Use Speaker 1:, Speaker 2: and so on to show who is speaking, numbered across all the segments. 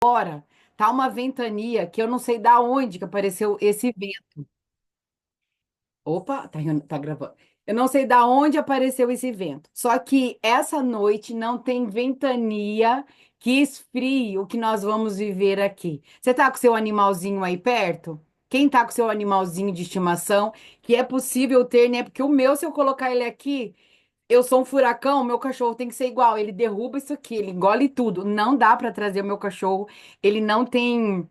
Speaker 1: Agora tá uma ventania que eu não sei da onde que apareceu esse vento. Opa, tá gravando. Eu não sei da onde apareceu esse vento. Só que essa noite não tem ventania que esfrie o que nós vamos viver aqui. Você tá com seu animalzinho aí perto? Quem tá com seu animalzinho de estimação, que é possível ter, né? Porque o meu, se eu colocar ele aqui, eu sou um furacão, meu cachorro tem que ser igual. Ele derruba isso aqui, ele engole tudo. Não dá para trazer o meu cachorro. Ele não tem.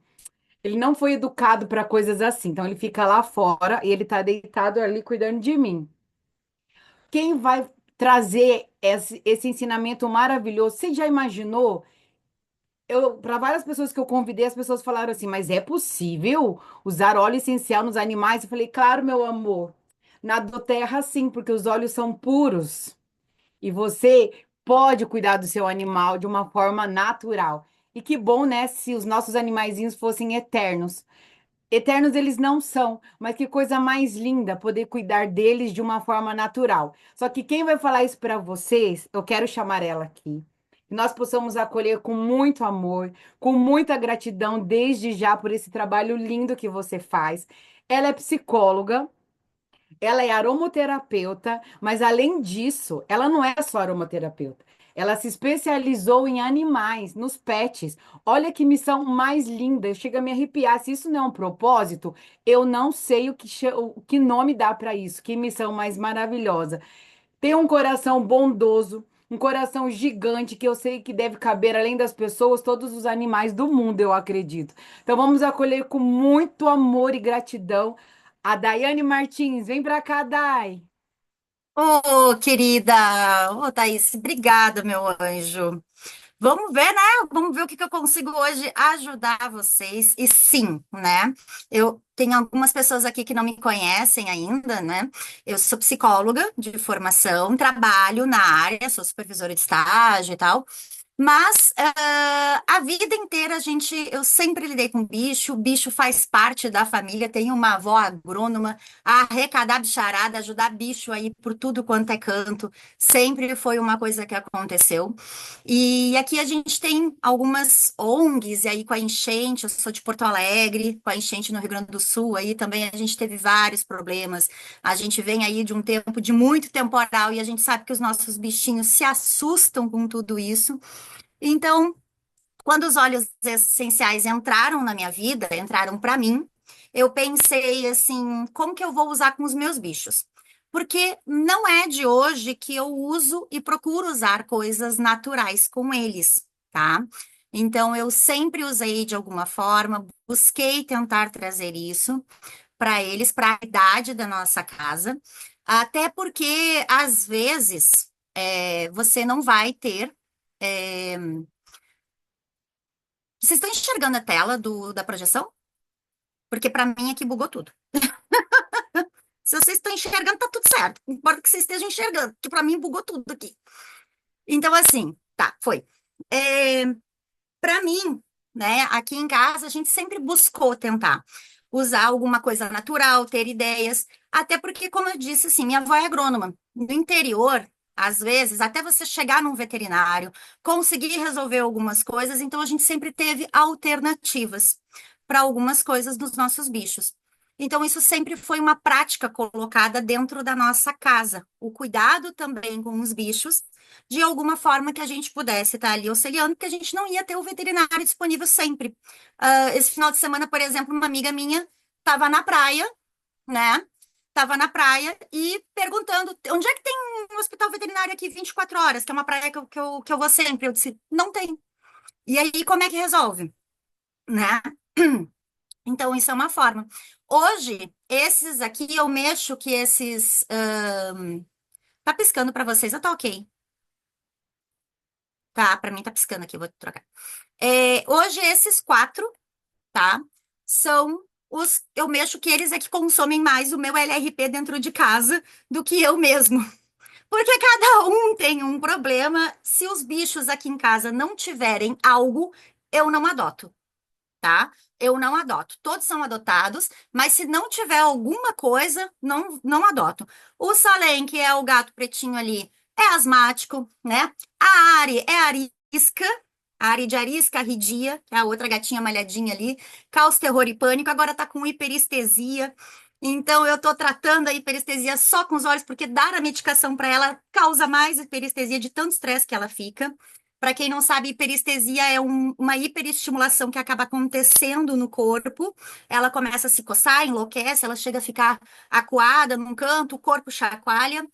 Speaker 1: Ele não foi educado para coisas assim, então ele fica lá fora e ele tá deitado ali cuidando de mim. Quem vai trazer esse ensinamento maravilhoso? Você já imaginou? Eu, para várias pessoas que eu convidei, as pessoas falaram assim: mas é possível usar óleo essencial nos animais? Eu falei, claro, meu amor. Na do terra, sim, porque os óleos são puros e você pode cuidar do seu animal de uma forma natural. E que bom, né, se os nossos animaizinhos fossem eternos. Eternos eles não são, mas que coisa mais linda poder cuidar deles de uma forma natural. Só que quem vai falar isso para vocês, eu quero chamar ela aqui. Que nós possamos acolher com muito amor, com muita gratidão desde já por esse trabalho lindo que você faz. Ela é psicóloga, ela é aromaterapeuta, mas além disso, ela não é só aromaterapeuta. Ela se especializou em animais, nos pets. Olha que missão mais linda, chega a me arrepiar. Se isso não é um propósito, eu não sei o que nome dá para isso. Que missão mais maravilhosa. Tem um coração bondoso, um coração gigante que eu sei que deve caber, além das pessoas, todos os animais do mundo, eu acredito. Então vamos acolher com muito amor e gratidão a Daiane Martins. Vem para cá, Dai.
Speaker 2: Ô, querida, ô, Thaís, obrigada, meu anjo. Vamos ver, né? Vamos ver o que que eu consigo hoje ajudar vocês. E sim, né? Eu tenho algumas pessoas aqui que não me conhecem ainda, né? Eu sou psicóloga de formação, trabalho na área, sou supervisora de estágio e tal. Mas a vida inteira eu sempre lidei com bicho, o bicho faz parte da família, tenho uma avó agrônoma, a arrecadar bicharada, ajudar bicho aí por tudo quanto é canto, sempre foi uma coisa que aconteceu. E aqui a gente tem algumas ONGs, e aí com a enchente, eu sou de Porto Alegre, com a enchente no Rio Grande do Sul, aí também a gente teve vários problemas. A gente vem aí de um tempo de muito temporal e a gente sabe que os nossos bichinhos se assustam com tudo isso. Então, quando os óleos essenciais entraram na minha vida, entraram para mim, eu pensei assim, como que eu vou usar com os meus bichos? Porque não é de hoje que eu uso e procuro usar coisas naturais com eles, tá? Então, eu sempre usei de alguma forma, busquei tentar trazer isso para eles, para a idade da nossa casa, até porque, às vezes, você não vai ter. é, Vocês estão enxergando a tela da projeção? Porque para mim aqui bugou tudo. Se vocês estão enxergando, tá tudo certo. Não importa que vocês estejam enxergando, porque para mim bugou tudo aqui. Então, assim, tá, foi. É, para mim, né, aqui em casa, a gente sempre buscou tentar usar alguma coisa natural, ter ideias, até porque, como eu disse, assim, minha avó é agrônoma. No interior, às vezes, até você chegar num veterinário, conseguir resolver algumas coisas, então a gente sempre teve alternativas para algumas coisas dos nossos bichos. Então, isso sempre foi uma prática colocada dentro da nossa casa. O cuidado também com os bichos de alguma forma que a gente pudesse estar ali auxiliando, porque a gente não ia ter o veterinário disponível sempre. Esse final de semana, por exemplo, uma amiga minha estava na praia, né? Estava na praia e perguntando onde é que tem um hospital veterinário aqui 24 horas, que é uma praia que eu vou sempre. Eu disse, não tem. E aí, como é que resolve? Né? Então, isso é uma forma. Hoje, esses aqui, eu mexo que esses. Tá piscando para vocês, eu tá ok. Tá, para mim tá piscando aqui, eu vou trocar. Hoje, esses quatro, tá? São os. Eu mexo que eles é que consomem mais o meu LRP dentro de casa do que eu mesmo. Porque cada um tem um problema. Se os bichos aqui em casa não tiverem algo, eu não adoto, tá? Eu não adoto. Todos são adotados, mas se não tiver alguma coisa, não adoto. O Salem, que é o gato pretinho ali, é asmático, né? A Ari é arisca, A Ari de Arisca, a Ridia, que é a outra gatinha malhadinha ali, caos, terror e pânico, agora tá com hiperestesia. Então, eu tô tratando a hiperestesia só com os olhos, porque dar a medicação para ela causa mais hiperestesia de tanto estresse que ela fica. Para quem não sabe, hiperestesia é uma hiperestimulação que acaba acontecendo no corpo. Ela começa a se coçar, enlouquece, ela chega a ficar acuada num canto, o corpo chacoalha.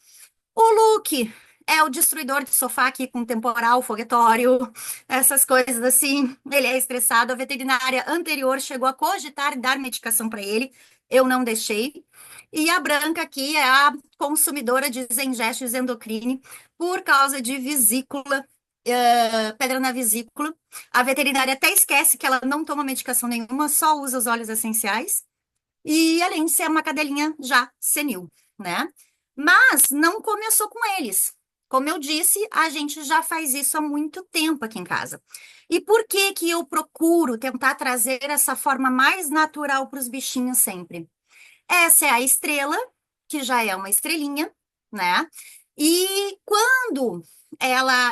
Speaker 2: O Luke é o destruidor de sofá aqui com temporal, foguetório, essas coisas assim. Ele é estressado. A veterinária anterior chegou a cogitar dar medicação para ele. Eu não deixei. E a Branca aqui é a consumidora de Zengestes endocrine por causa de vesícula, pedra na vesícula. A veterinária até esquece que ela não toma medicação nenhuma, só usa os óleos essenciais. E além de ser uma cadelinha já senil, né? Mas não começou com eles. Como eu disse, a gente já faz isso há muito tempo aqui em casa. E por que que eu procuro tentar trazer essa forma mais natural para os bichinhos sempre? Essa é a estrela, que já é uma estrelinha, né? E quando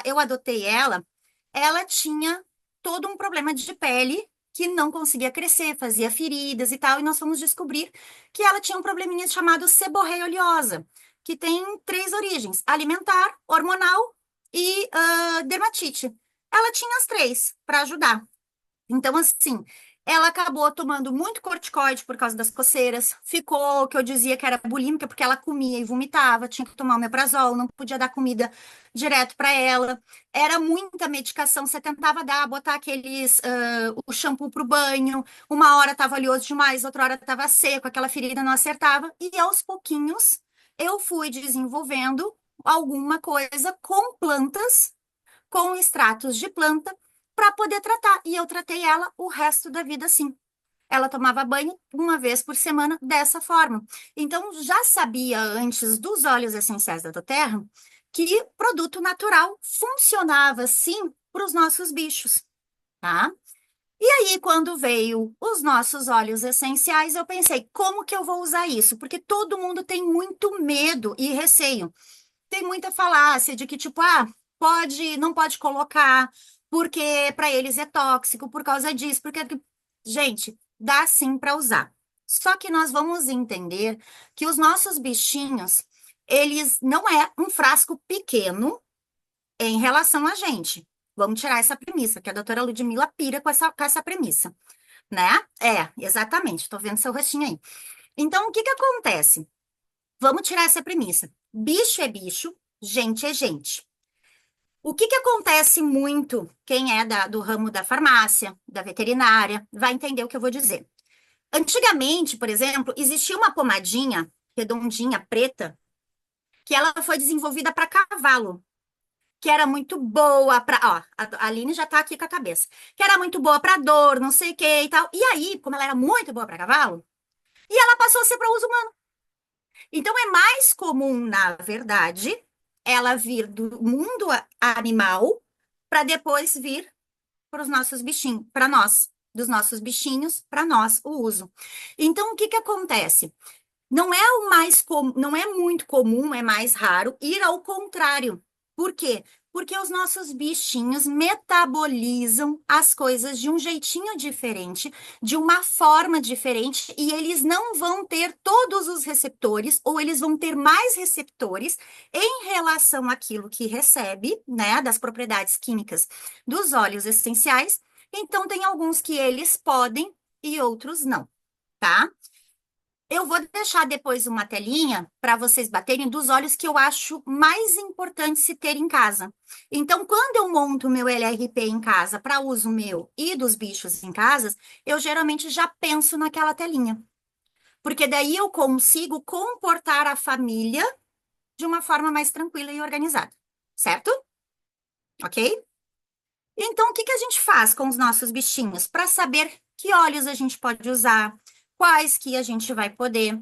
Speaker 2: eu adotei ela, ela tinha todo um problema de pele que não conseguia crescer, fazia feridas e tal, e nós fomos descobrir que ela tinha um probleminha chamado seborreia oleosa, que tem três origens: alimentar, hormonal e dermatite. Ela tinha as três para ajudar. Então, assim, ela acabou tomando muito corticoide por causa das coceiras, ficou, que eu dizia que era bulímica, porque ela comia e vomitava, tinha que tomar omeprazol, não podia dar comida direto para ela. Era muita medicação, você tentava dar, botar o shampoo pro banho, uma hora estava oleoso demais, outra hora estava seco, aquela ferida não acertava, e aos pouquinhos eu fui desenvolvendo alguma coisa com plantas, com extratos de planta para poder tratar. E eu tratei ela o resto da vida assim. Ela tomava banho uma vez por semana dessa forma. Então, já sabia antes dos óleos essenciais da Terra que produto natural funcionava sim para os nossos bichos, tá? E aí, quando veio os nossos óleos essenciais, eu pensei, como que eu vou usar isso? Porque todo mundo tem muito medo e receio. Tem muita falácia de que, tipo, pode, não pode colocar, porque para eles é tóxico, por causa disso, porque. Gente, dá sim para usar. Só que nós vamos entender que os nossos bichinhos, eles não é um frasco pequeno em relação a gente. Vamos tirar essa premissa, que a doutora Ludmila pira com essa premissa, né? É, exatamente. Estou vendo seu rostinho aí. Então, o que que acontece? Vamos tirar essa premissa. Bicho é bicho, gente é gente. O que que acontece muito, quem é do ramo da farmácia, da veterinária, vai entender o que eu vou dizer. Antigamente, por exemplo, existia uma pomadinha redondinha, preta, que ela foi desenvolvida para cavalo, que era muito boa para, ó, a Aline já tá aqui com a cabeça, que era muito boa para dor, não sei o que e tal. E aí, como ela era muito boa para cavalo, e ela passou a ser para uso humano. Então, é mais comum, na verdade, ela vir do mundo animal para depois vir para os nossos bichinhos, para nós, dos nossos bichinhos, para nós, o uso. Então, o que que acontece? Não é não é muito comum, é mais raro ir ao contrário. Por quê? Porque os nossos bichinhos metabolizam as coisas de um jeitinho diferente, de uma forma diferente, e eles não vão ter todos os receptores, ou eles vão ter mais receptores em relação àquilo que recebe, né, das propriedades químicas dos óleos essenciais. Então, tem alguns que eles podem e outros não, tá? Eu vou deixar depois uma telinha para vocês baterem dos óleos que eu acho mais importante se ter em casa. Então, quando eu monto o meu LRP em casa para uso meu e dos bichos em casa, eu geralmente já penso naquela telinha. Porque daí eu consigo comportar a família de uma forma mais tranquila e organizada. Certo? Ok? Então, o que que a gente faz com os nossos bichinhos para saber que óleos a gente pode usar, quais que a gente vai poder?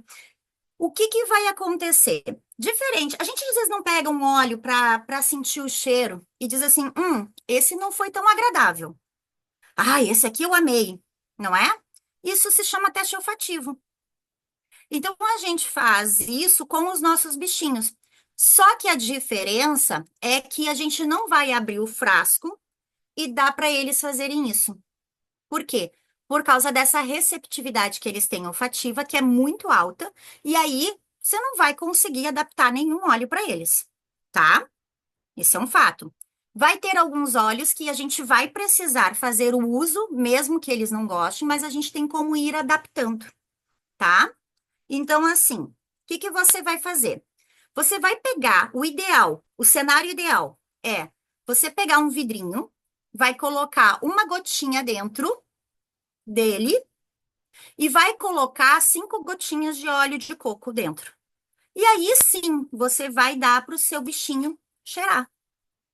Speaker 2: O que que vai acontecer? Diferente, a gente às vezes não pega um óleo para sentir o cheiro e diz assim, esse não foi tão agradável. Ah, esse aqui eu amei, não é? Isso se chama teste olfativo. Então a gente faz isso com os nossos bichinhos. Só que a diferença é que a gente não vai abrir o frasco e dá para eles fazerem isso. Por quê? Por causa dessa receptividade que eles têm olfativa, que é muito alta, e aí você não vai conseguir adaptar nenhum óleo para eles, tá? Isso é um fato. Vai ter alguns óleos que a gente vai precisar fazer o uso, mesmo que eles não gostem, mas a gente tem como ir adaptando, tá? Então, assim, o que que você vai fazer? Você vai pegar o ideal, o cenário ideal é você pegar um vidrinho, vai colocar uma gotinha dentro dele e vai colocar 5 gotinhas de óleo de coco dentro. E aí sim, você vai dar para o seu bichinho cheirar.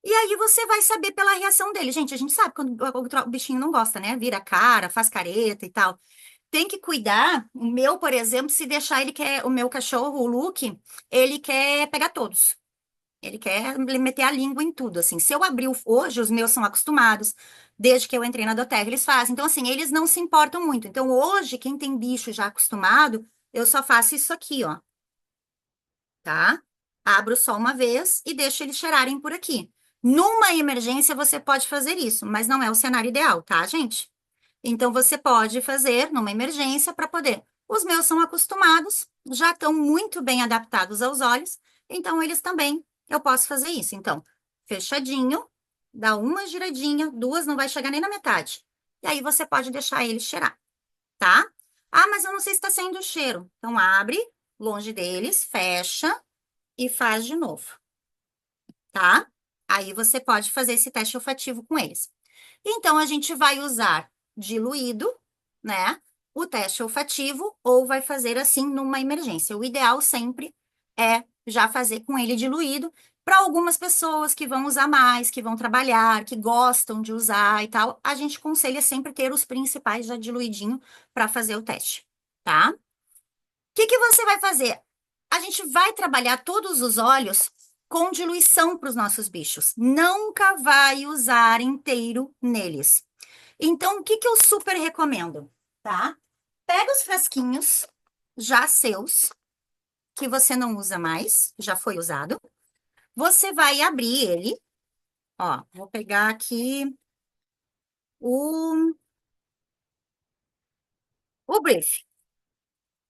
Speaker 2: E aí você vai saber pela reação dele. Gente, a gente sabe quando o bichinho não gosta, né? Vira cara, faz careta e tal. Tem que cuidar. O meu, por exemplo, se deixar ele quer, o meu cachorro, o Luke, ele quer pegar todos. Ele quer meter a língua em tudo, assim. Se eu abrir hoje, os meus são acostumados. Desde que eu entrei na Doterra, eles fazem. Então, assim, eles não se importam muito. Então, hoje, quem tem bicho já acostumado, eu só faço isso aqui, ó, tá? Abro só uma vez e deixo eles cheirarem por aqui. Numa emergência, você pode fazer isso, mas não é o cenário ideal, tá, gente? Então, você pode fazer numa emergência para poder. Os meus são acostumados, já estão muito bem adaptados aos olhos, então eles também, eu posso fazer isso. Então, fechadinho, dá uma giradinha, duas, não vai chegar nem na metade. E aí você pode deixar ele cheirar, tá? Ah, mas eu não sei se está saindo o cheiro. Então, abre, longe deles, fecha e faz de novo, tá? Aí você pode fazer esse teste olfativo com eles. Então, a gente vai usar diluído, né? O teste olfativo, ou vai fazer assim numa emergência. O ideal sempre é já fazer com ele diluído. Para algumas pessoas que vão usar mais, que vão trabalhar, que gostam de usar e tal, a gente aconselha sempre ter os principais já diluidinho para fazer o teste, tá? O que que você vai fazer? A gente vai trabalhar todos os óleos com diluição para os nossos bichos. Nunca vai usar inteiro neles. Então, o que que eu super recomendo, tá? Pega os frasquinhos já seus, que você não usa mais, já foi usado. Você vai abrir ele, ó, vou pegar aqui o, o Brief,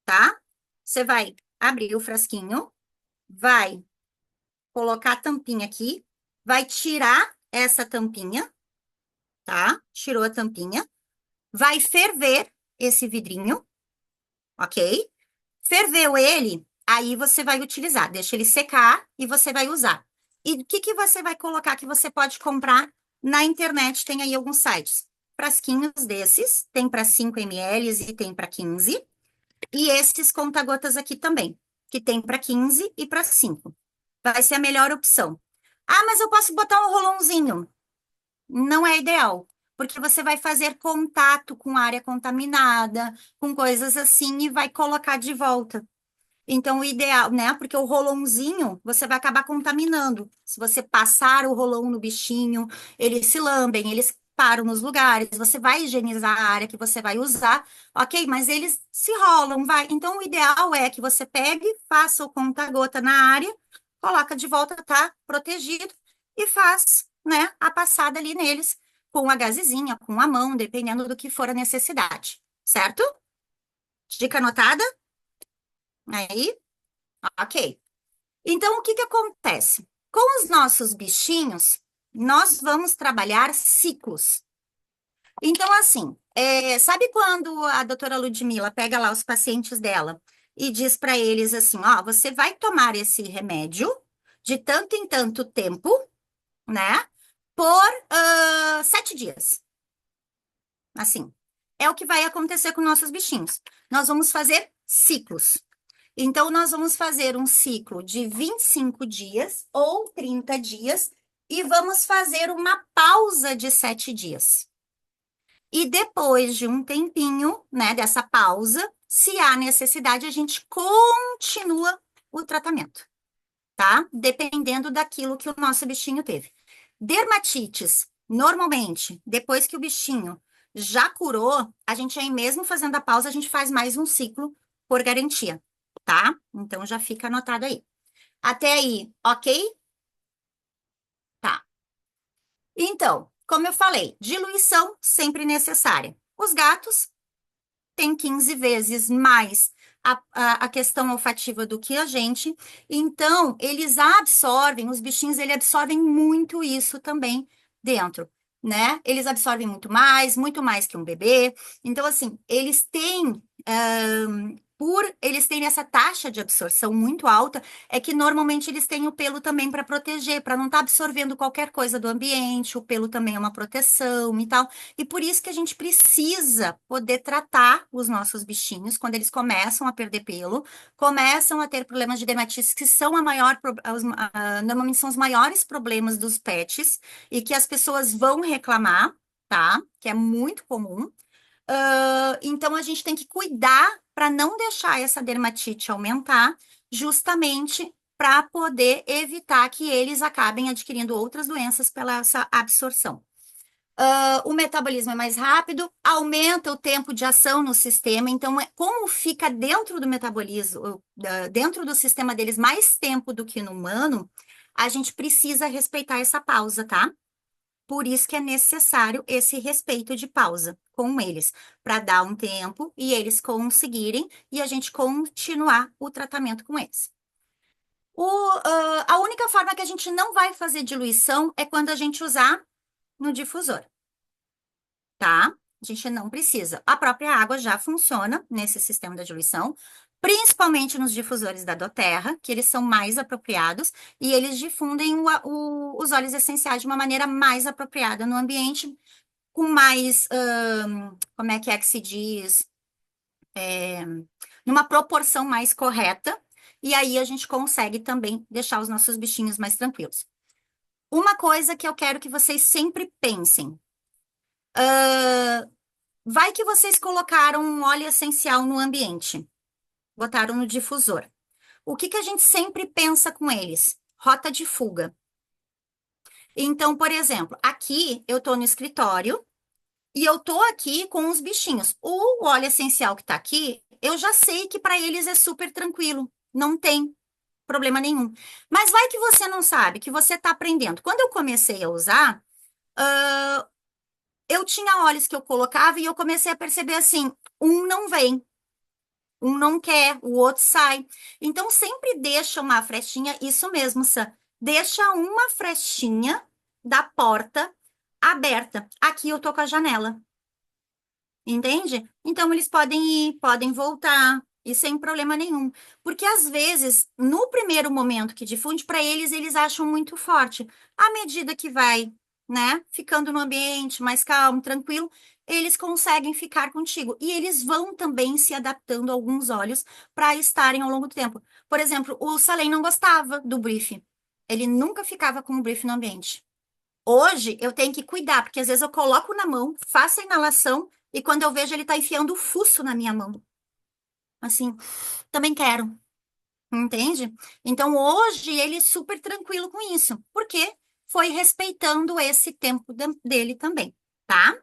Speaker 2: tá? Você vai abrir o frasquinho, vai colocar a tampinha aqui, vai tirar essa tampinha, tá? Tirou a tampinha, vai ferver esse vidrinho, ok? Ferveu ele, aí você vai utilizar. Deixa ele secar e você vai usar. E o que que você vai colocar que você pode comprar na internet? Tem aí alguns sites. Frasquinhos desses, tem para 5 ml e tem para 15. E esses conta-gotas aqui também, que tem para 15 e para 5. Vai ser a melhor opção. Ah, mas eu posso botar um rolãozinho. Não é ideal, porque você vai fazer contato com área contaminada, com coisas assim, e vai colocar de volta. Então, o ideal, né? Porque o rolãozinho você vai acabar contaminando. Se você passar o rolão no bichinho, eles se lambem, eles param nos lugares, você vai higienizar a área que você vai usar, ok? Mas eles se rolam, vai. Então, o ideal é que você pegue, faça o conta-gota na área, coloca de volta, tá protegido, e faz, né, a passada ali neles, com a gazezinha, com a mão, dependendo do que for a necessidade, certo? Dica anotada? Aí, ok. Então, o que que acontece? Com os nossos bichinhos, nós vamos trabalhar ciclos. Então, assim, sabe quando a doutora Ludmila pega lá os pacientes dela e diz para eles assim, ó, você vai tomar esse remédio de tanto em tanto tempo, né, por 7 dias. Assim, é o que vai acontecer com nossos bichinhos. Nós vamos fazer ciclos. Então, nós vamos fazer um ciclo de 25 dias ou 30 dias e vamos fazer uma pausa de 7 dias. E depois de um tempinho, né, dessa pausa, se há necessidade, a gente continua o tratamento, tá? Dependendo daquilo que o nosso bichinho teve. Dermatites, normalmente, depois que o bichinho já curou, a gente aí mesmo fazendo a pausa, a gente faz mais um ciclo por garantia, tá? Então já fica anotado aí. Até aí, ok? Tá. Então, como eu falei, diluição sempre necessária. Os gatos têm 15 vezes mais a questão olfativa do que a gente, então eles absorvem, os bichinhos, eles absorvem muito isso também dentro, né? Eles absorvem muito mais que um bebê. Então, assim, eles têm. Por eles terem essa taxa de absorção muito alta, é que normalmente eles têm o pelo também para proteger, para não estar absorvendo qualquer coisa do ambiente. O pelo também é uma proteção e tal. E por isso que a gente precisa poder tratar os nossos bichinhos quando eles começam a perder pelo, começam a ter problemas de dermatite, que são normalmente são os maiores problemas dos pets e que as pessoas vão reclamar, tá? Que é muito comum. Então, a gente tem que cuidar para não deixar essa dermatite aumentar, justamente para poder evitar que eles acabem adquirindo outras doenças pela essa absorção. O metabolismo é mais rápido, aumenta o tempo de ação no sistema, então, como fica dentro do metabolismo, dentro do sistema deles mais tempo do que no humano, a gente precisa respeitar essa pausa, tá? Por isso que é necessário esse respeito de pausa com eles, para dar um tempo e eles conseguirem e a gente continuar o tratamento com eles. A única forma que a gente não vai fazer diluição é quando a gente usar no difusor, tá? A gente não precisa. A própria água já funciona nesse sistema da diluição, principalmente nos difusores da doTERRA, que eles são mais apropriados e eles difundem os óleos essenciais de uma maneira mais apropriada no ambiente, com mais, como é que se diz? Numa proporção mais correta, e aí a gente consegue também deixar os nossos bichinhos mais tranquilos. Uma coisa que eu quero que vocês sempre pensem. Vai que vocês colocaram um óleo essencial no ambiente, botaram no difusor. O que que a gente sempre pensa com eles? Rota de fuga. Então, por exemplo, aqui eu estou no escritório e eu estou aqui com os bichinhos. O óleo essencial que está aqui, eu já sei que para eles é super tranquilo, não tem problema nenhum. Mas vai que você não sabe, que você está aprendendo. Quando eu comecei a usar, eu tinha óleos que eu colocava e eu comecei a perceber assim, um não vem. Um não quer, o outro sai. Então, sempre deixa uma frestinha, isso mesmo, Sam. Deixa uma frestinha da porta aberta. Aqui eu tô com a janela, entende? Então, eles podem ir, podem voltar, e sem problema nenhum. Porque, às vezes, no primeiro momento que difunde, para eles, eles acham muito forte. À medida que vai, né, ficando no ambiente mais calmo, tranquilo, eles conseguem ficar contigo. E eles vão também se adaptando a alguns óleos para estarem ao longo do tempo. Por exemplo, o Salem não gostava do brief. Ele nunca ficava com o brief no ambiente. Hoje eu tenho que cuidar, porque às vezes eu coloco na mão, faço a inalação e quando eu vejo ele tá enfiando o fuço na minha mão. Assim, também quero, entende? Então hoje ele é super tranquilo com isso, porque foi respeitando esse tempo dele também, tá?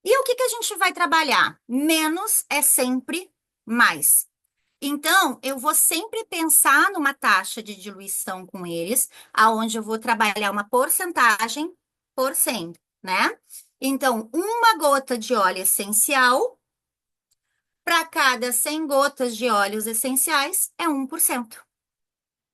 Speaker 2: E o que que a gente vai trabalhar? Menos é sempre mais. Então, eu vou sempre pensar numa taxa de diluição com eles, aonde eu vou trabalhar uma porcentagem por cento, né? Então, uma gota de óleo essencial para cada 100 gotas de óleos essenciais é 1%,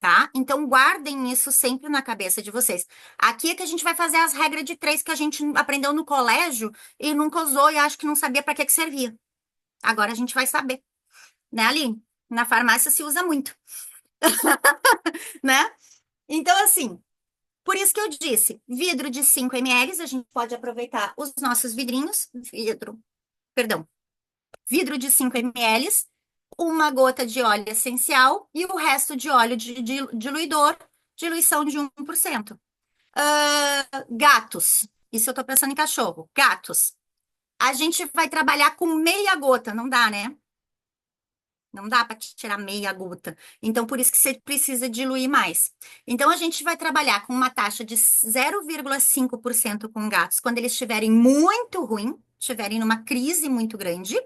Speaker 2: tá? Então, guardem isso sempre na cabeça de vocês. Aqui é que a gente vai fazer as regras de três que a gente aprendeu no colégio e nunca usou e acho que não sabia para que que servia. Agora a gente vai saber, né, Aline? Na farmácia se usa muito, né? Então, assim, por isso que eu disse, vidro de 5 ml, a gente pode aproveitar os nossos vidrinhos, perdão, vidro de 5 ml, uma gota de óleo essencial e o resto de óleo de diluidor, diluição de 1%. Gatos, isso eu tô pensando em cachorro, gatos. A gente vai trabalhar com meia gota, não dá, né? Não dá para tirar meia gota. Então, por isso que você precisa diluir mais. Então, a gente vai trabalhar com uma taxa de 0,5% com gatos quando eles estiverem muito ruim, estiverem numa crise muito grande.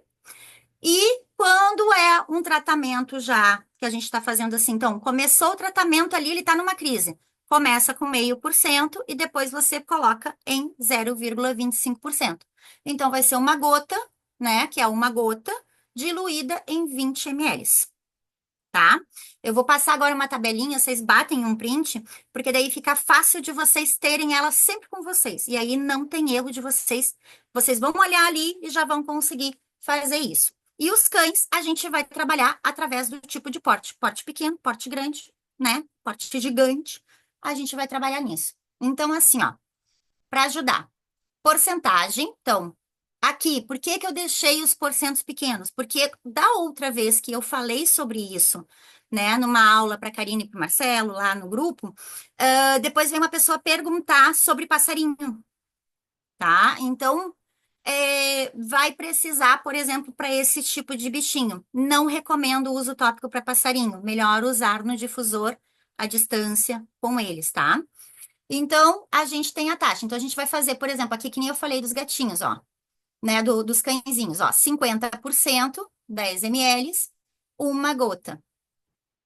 Speaker 2: E quando é um tratamento já que a gente está fazendo assim, então, começou o tratamento ali, ele está numa crise. Começa com 0,5% e depois você coloca em 0,25%. Então, vai ser uma gota, né? Que é uma gota diluída em 20 ml, tá? Eu vou passar agora uma tabelinha, vocês batem um print, porque daí fica fácil de vocês terem ela sempre com vocês. E aí não tem erro de vocês. Vocês vão olhar ali e já vão conseguir fazer isso. E os cães, a gente vai trabalhar através do tipo de porte. Porte pequeno, porte grande, né? Porte gigante. A gente vai trabalhar nisso. Então, assim, ó, para ajudar. Porcentagem, então, aqui, por que que eu deixei os porcentos pequenos? Porque da outra vez que eu falei sobre isso, né, numa aula para a Karine e para o Marcelo, lá no grupo, depois vem uma pessoa perguntar sobre passarinho, tá? Então, vai precisar, por exemplo, para esse tipo de bichinho. Não recomendo o uso tópico para passarinho, melhor usar no difusor à distância com eles, tá? Então, a gente tem a taxa. Então, a gente vai fazer, por exemplo, aqui que nem eu falei dos gatinhos, ó, né, dos cãezinhos, ó, 50%, 10 ml, uma gota,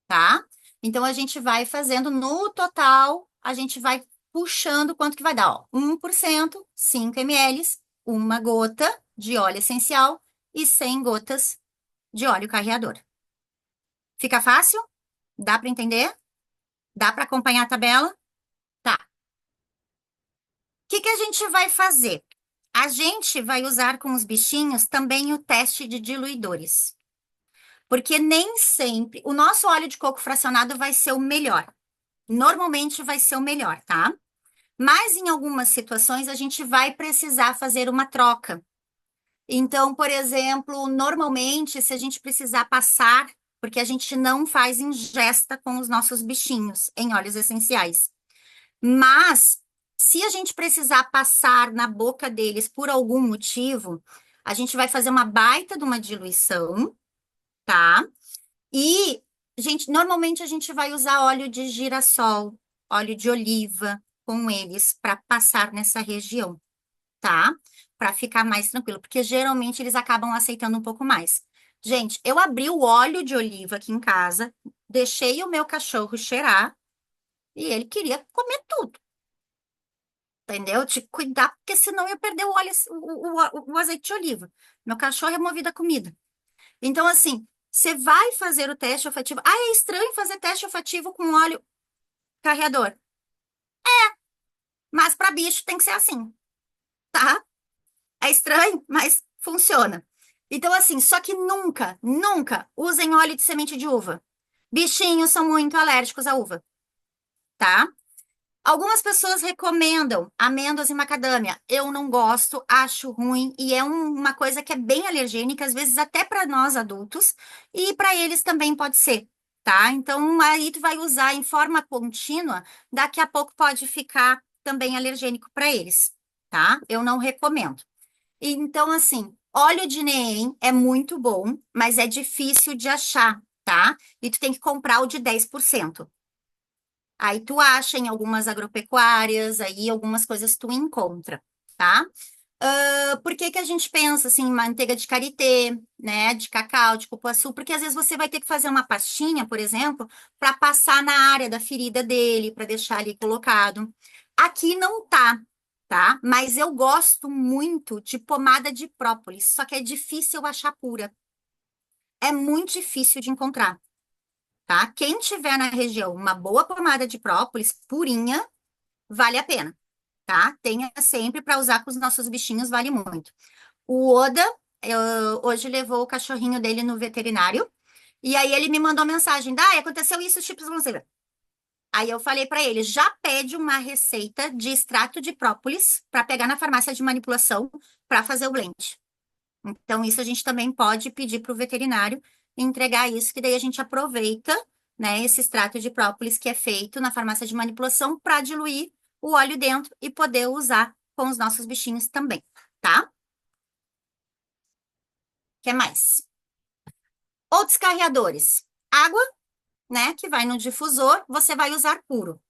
Speaker 2: tá? Então, a gente vai fazendo no total, a gente vai puxando quanto que vai dar, ó, 1%, 5 ml, uma gota de óleo essencial e 100 gotas de óleo carreador. Fica fácil? Dá para entender? Dá para acompanhar a tabela? Tá. O que que a gente vai fazer? A gente vai usar com os bichinhos também o teste de diluidores. Porque nem sempre o nosso óleo de coco fracionado vai ser o melhor. Normalmente vai ser o melhor, tá? Mas em algumas situações a gente vai precisar fazer uma troca. Então, por exemplo, normalmente, se a gente precisar passar, porque a gente não faz ingesta com os nossos bichinhos em óleos essenciais. Mas, se a gente precisar passar na boca deles por algum motivo, a gente vai fazer uma baita de uma diluição, tá? E, gente, normalmente a gente vai usar óleo de girassol, óleo de oliva com eles para passar nessa região, tá? Para ficar mais tranquilo, porque geralmente eles acabam aceitando um pouco mais. Gente, eu abri o óleo de oliva aqui em casa, deixei o meu cachorro cheirar e ele queria comer tudo. Entendeu? De cuidar, porque senão eu ia perder o óleo, o azeite de oliva. Meu cachorro é movido a comida. Então, assim, você vai fazer o teste olfativo. Ah, é estranho fazer teste olfativo com óleo carreador. Mas para bicho tem que ser assim, tá? É estranho, mas funciona. Então, assim, só que nunca, nunca usem óleo de semente de uva. Bichinhos são muito alérgicos à uva, tá? Algumas pessoas recomendam amêndoas e macadâmia. Eu não gosto, acho ruim e é uma coisa que é bem alergênica, às vezes até para nós adultos, e para eles também pode ser, tá? Então aí tu vai usar em forma contínua, daqui a pouco pode ficar também alergênico para eles, tá? Eu não recomendo. Então, assim, óleo de neem é muito bom, mas é difícil de achar, tá? E tu tem que comprar o de 10%. Aí tu acha em algumas agropecuárias, aí algumas coisas tu encontra, tá? Por que que a gente pensa assim, em manteiga de karité, né, de cacau, de cupuaçu? Porque às vezes você vai ter que fazer uma pastinha, por exemplo, para passar na área da ferida dele, para deixar ali colocado. Aqui não tá? Mas eu gosto muito de pomada de própolis, só que é difícil eu achar pura. É muito difícil de encontrar, tá? Quem tiver na região uma boa pomada de própolis purinha, vale a pena, tá? Tenha sempre para usar com os nossos bichinhos, vale muito. O Oda, hoje levou o cachorrinho dele no veterinário, e aí ele me mandou mensagem: Dai, aconteceu isso, tipo, não sei. Aí eu falei para ele: já pede uma receita de extrato de própolis para pegar na farmácia de manipulação para fazer o blend. Então, isso a gente também pode pedir para o veterinário entregar isso, que daí a gente aproveita, né, esse extrato de própolis que é feito na farmácia de manipulação para diluir o óleo dentro e poder usar com os nossos bichinhos também, tá? O que mais? Outros carreadores. Água, né, que vai no difusor, você vai usar puro.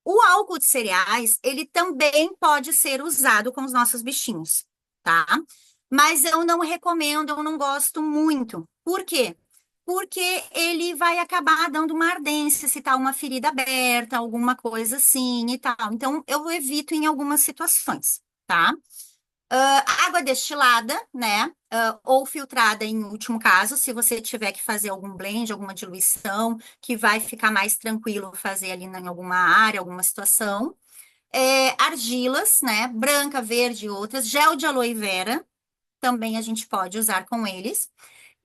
Speaker 2: O álcool de cereais, ele também pode ser usado com os nossos bichinhos, tá? Mas eu não recomendo, eu não gosto muito. Por quê? porque ele vai acabar dando uma ardência se tá uma ferida aberta, alguma coisa assim e tal. Então, eu evito em algumas situações, tá? Água destilada, né? Ou filtrada em último caso, se você tiver que fazer algum blend, alguma diluição, que vai ficar mais tranquilo fazer ali em alguma área, alguma situação. Argilas, né? Branca, verde e outras. Gel de aloe vera, também a gente pode usar com eles.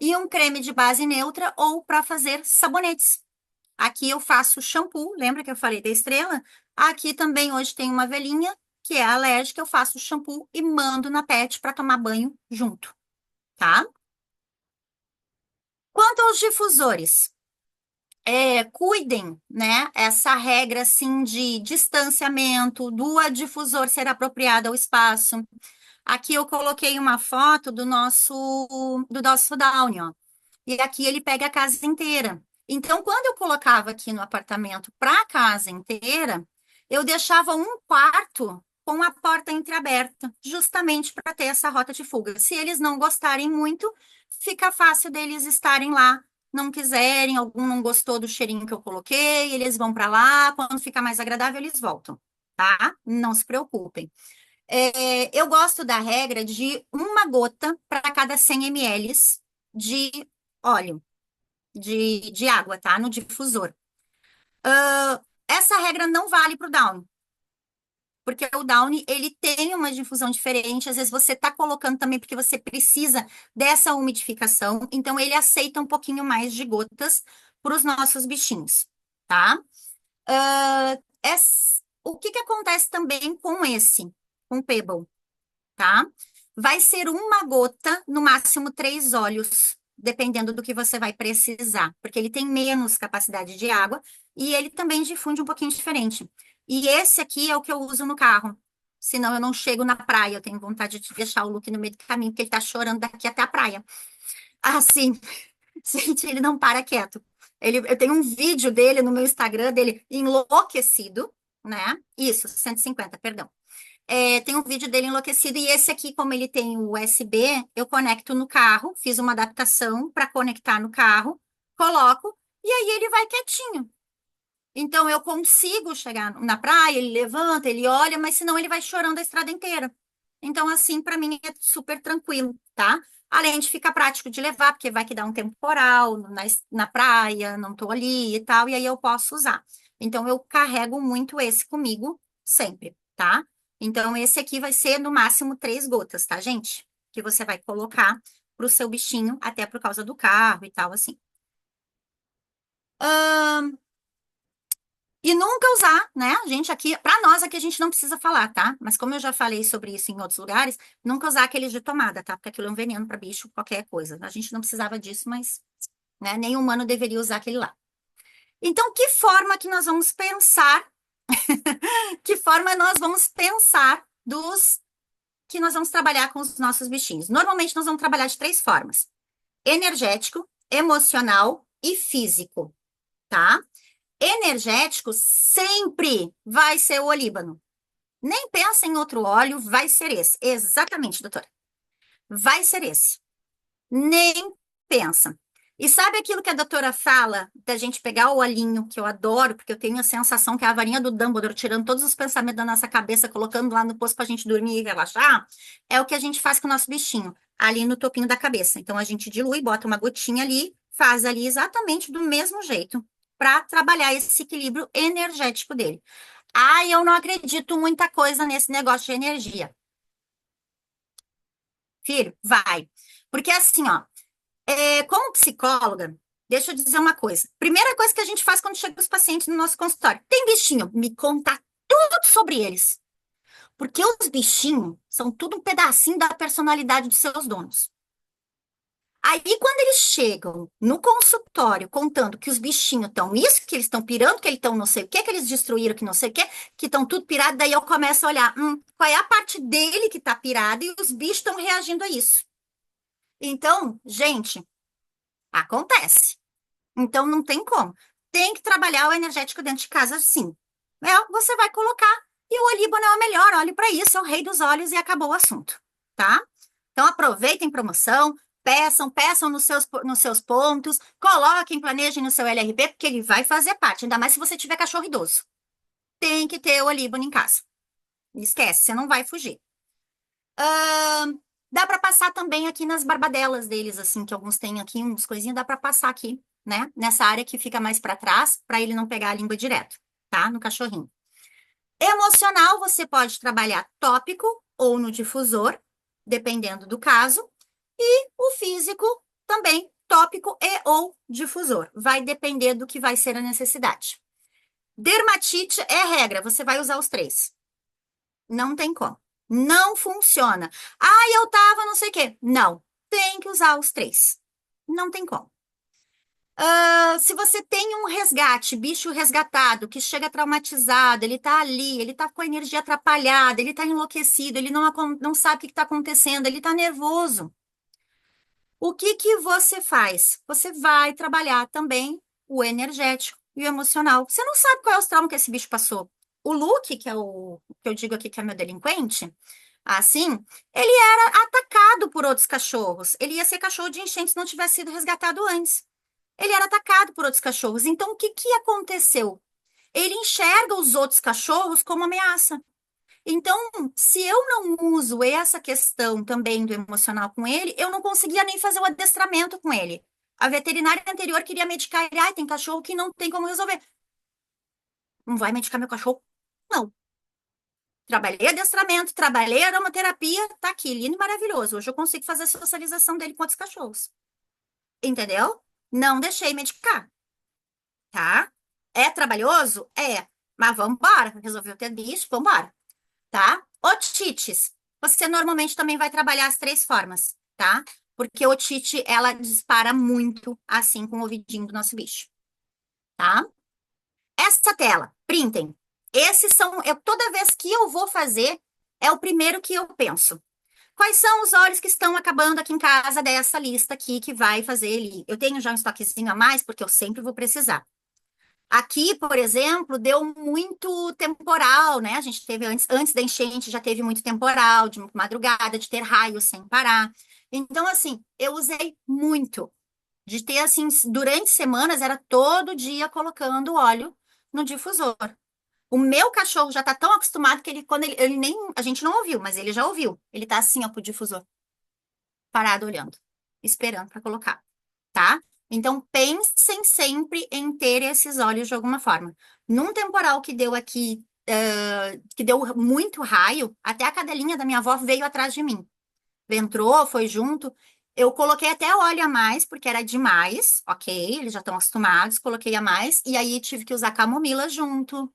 Speaker 2: E um creme de base neutra ou para fazer sabonetes. Aqui eu faço shampoo, lembra que eu falei da estrela? Aqui também hoje tem uma velhinha que é alérgica, eu faço shampoo e mando na pet para tomar banho junto, tá? Quanto aos difusores, cuidem, né? Essa regra assim de distanciamento do difusor ser apropriado ao espaço. Aqui eu coloquei uma foto do nosso Downy, ó. E aqui ele pega a casa inteira. Então, quando eu colocava aqui no apartamento para a casa inteira, eu deixava um quarto com a porta entreaberta, justamente para ter essa rota de fuga. Se eles não gostarem muito, fica fácil deles estarem lá. Não quiserem, algum não gostou do cheirinho que eu coloquei, eles vão para lá. Quando fica mais agradável, eles voltam, tá? Não se preocupem. Eu gosto da regra de uma gota para cada 100 ml de óleo, de água, tá? No difusor. Essa regra não vale para o Downy, porque o Downy, ele tem uma difusão diferente, às vezes você tá colocando também porque você precisa dessa umidificação, então ele aceita um pouquinho mais de gotas para os nossos bichinhos, tá? O que que acontece também com o Pebble? Tá? Vai ser uma gota, no máximo 3 olhos, dependendo do que você vai precisar, porque ele tem menos capacidade de água e ele também difunde um pouquinho diferente. E esse aqui é o que eu uso no carro. Senão eu não chego na praia, eu tenho vontade de deixar o Luke no meio do caminho, porque ele tá chorando daqui até a praia. Assim, gente, ele não para quieto. Eu tenho um vídeo dele no meu Instagram, dele enlouquecido, né? Isso, 150, perdão. Tem um vídeo dele enlouquecido e esse aqui, como ele tem o USB, eu conecto no carro, fiz uma adaptação para conectar no carro, coloco e aí ele vai quietinho. Então eu consigo chegar na praia, ele levanta, ele olha, mas senão ele vai chorando a estrada inteira. Então assim, para mim é super tranquilo, tá? Além de ficar prático de levar, porque vai que dá um temporal na praia, não tô ali e tal, e aí eu posso usar. Então eu carrego muito esse comigo sempre, tá? Então esse aqui vai ser no máximo 3 gotas, tá, gente? Que você vai colocar pro seu bichinho, até por causa do carro e tal, assim. E nunca usar, né? A gente aqui, para nós aqui a gente não precisa falar, tá? Mas como eu já falei sobre isso em outros lugares, nunca usar aqueles de tomada, tá? Porque aquilo é um veneno para bicho, qualquer coisa. A gente não precisava disso, mas, né, nem humano deveria usar aquele lá. Então, que forma que nós vamos pensar? Que forma nós vamos pensar dos que nós vamos trabalhar com os nossos bichinhos? Normalmente nós vamos trabalhar de 3 formas: energético, emocional e físico, tá? Energético sempre vai ser o olíbano. Nem pensa em outro óleo, vai ser esse. Exatamente, doutora. Vai ser esse. Nem pensa. E sabe aquilo que a doutora fala da gente pegar o olhinho, que eu adoro, porque eu tenho a sensação que é a varinha do Dumbledore, tirando todos os pensamentos da nossa cabeça, colocando lá no poço para a gente dormir e relaxar? É o que a gente faz com o nosso bichinho, ali no topinho da cabeça. Então a gente dilui, bota uma gotinha ali, faz ali exatamente do mesmo jeito, para trabalhar esse equilíbrio energético dele. Ai, eu não acredito muita coisa nesse negócio de energia. Filho, vai. Porque assim, ó, como psicóloga, deixa eu dizer uma coisa. Primeira coisa que a gente faz quando chega os pacientes no nosso consultório: tem bichinho? Me conta tudo sobre eles. Porque os bichinhos são tudo um pedacinho da personalidade dos seus donos. Aí, quando eles chegam no consultório contando que os bichinhos estão isso, que eles estão pirando, que eles estão não sei o que eles destruíram, que não sei o que estão tudo pirado, daí eu começo a olhar, qual é a parte dele que tá pirada e os bichos estão reagindo a isso. Então, gente, acontece. Então, não tem como. Tem que trabalhar o energético dentro de casa, sim. Você vai colocar. E o olíbano é o melhor, olhe para isso, é o rei dos olhos e acabou o assunto, tá? Então, aproveitem promoção, Peçam, peçam nos seus pontos, coloquem, planejem no seu LRP, porque ele vai fazer parte, ainda mais se você tiver cachorro idoso. Tem que ter o Olíbano em casa. Esquece, você não vai fugir. Ahn, Dá para passar também aqui nas barbadelas deles, assim, que alguns têm aqui, uns coisinhos, dá para passar aqui, né? Nessa área que fica mais para trás, para ele não pegar a língua direto, tá? No cachorrinho. Emocional, você pode trabalhar tópico ou no difusor, dependendo do caso. E o físico também, tópico e ou difusor. Vai depender do que vai ser a necessidade. Dermatite é regra, você vai usar os três. Não tem como. Não funciona. Ah, eu tava não sei o quê. Não, tem que usar os três. Não tem como. Se você tem um resgate, bicho resgatado, que chega traumatizado, ele tá ali, ele tá com a energia atrapalhada, ele tá enlouquecido, ele não sabe o que tá acontecendo, ele tá nervoso. O que que você faz? Você vai trabalhar também o energético e o emocional. Você não sabe qual é os traumas que esse bicho passou. O Luke, que é o que eu digo aqui que é meu delinquente, assim, ele era atacado por outros cachorros. Ele ia ser cachorro de enchente se não tivesse sido resgatado antes. Ele era atacado por outros cachorros. Então, o que que aconteceu? Ele enxerga os outros cachorros como ameaça. Então, se eu não uso essa questão também do emocional com ele, eu não conseguia nem fazer o adestramento com ele. A veterinária anterior queria medicar ele. Ai, tem cachorro que não tem como resolver. Não vai medicar meu cachorro? Não. Trabalhei adestramento, trabalhei aromaterapia, tá aqui, lindo e maravilhoso. Hoje eu consigo fazer a socialização dele com outros cachorros. Entendeu? Não deixei medicar, tá? É trabalhoso? É. Mas vamos embora. Resolveu ter bicho? Vamos embora. Tá? Otites. Você normalmente também vai trabalhar as três formas, tá? Porque otite, ela dispara muito assim com o ouvidinho do nosso bicho, tá? Essa tela, printem. Esses são, toda vez que eu vou fazer, é o primeiro que eu penso. Quais são os olhos que estão acabando aqui em casa dessa lista aqui que vai fazer ele? Eu tenho já um estoquezinho a mais, porque eu sempre vou precisar. Aqui, por exemplo, deu muito temporal, né? A gente teve antes da enchente, já teve muito temporal, de madrugada, de ter raios sem parar. Então, assim, eu usei muito. De ter, assim, durante semanas, era todo dia colocando óleo no difusor. O meu cachorro já tá tão acostumado que quando ele nem, a gente não ouviu, mas ele já ouviu. Ele tá assim, ó, pro difusor, parado olhando, esperando para colocar, tá? Então, pensem sempre em ter esses olhos de alguma forma. Num temporal que deu aqui, que deu muito raio, até a cadelinha da minha avó veio atrás de mim. Entrou, foi junto. Eu coloquei até óleo a mais, porque era demais, ok? Eles já estão acostumados, coloquei a mais. E aí tive que usar camomila junto,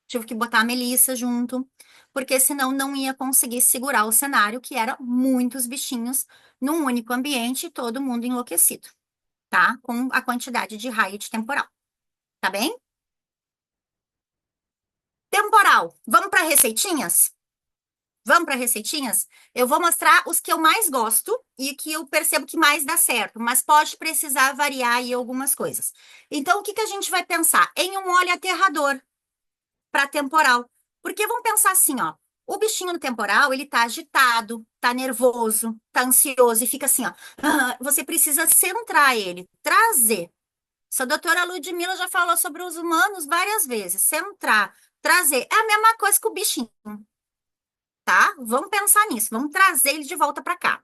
Speaker 2: tive que botar a melissa junto, porque senão não ia conseguir segurar o cenário, que era muitos bichinhos num único ambiente, e todo mundo enlouquecido, tá? Com a quantidade de raio de temporal, tá bem? Temporal. Vamos para receitinhas? Vamos para receitinhas? Eu vou mostrar os que eu mais gosto e que eu percebo que mais dá certo, mas pode precisar variar aí algumas coisas. Então, o que que a gente vai pensar? Em um óleo aterrador para temporal. Porque vamos pensar assim, ó. O bichinho no temporal, ele tá agitado, tá nervoso, tá ansioso e fica assim, ó. Você precisa centrar ele, trazer. Essa doutora Ludmila já falou sobre os humanos várias vezes. Centrar, trazer. É a mesma coisa que o bichinho, tá? Vamos pensar nisso. Vamos trazer ele de volta para cá.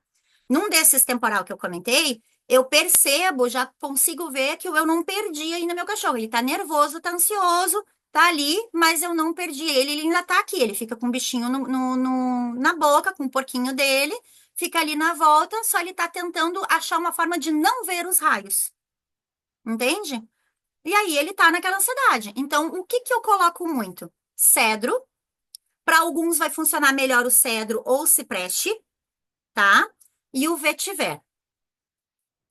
Speaker 2: Num desses temporal que eu comentei, eu percebo, já consigo ver que eu não perdi ainda meu cachorro. Ele tá nervoso, tá ansioso, tá ali, mas eu não perdi ele. Ele ainda tá aqui. Ele fica com o bichinho na boca, com o porquinho dele, fica ali na volta, só ele tá tentando achar uma forma de não ver os raios. Entende? E aí ele tá naquela ansiedade. Então, o que que eu coloco muito? Cedro. Para alguns vai funcionar melhor o cedro ou o cipreste, tá? E o vetiver,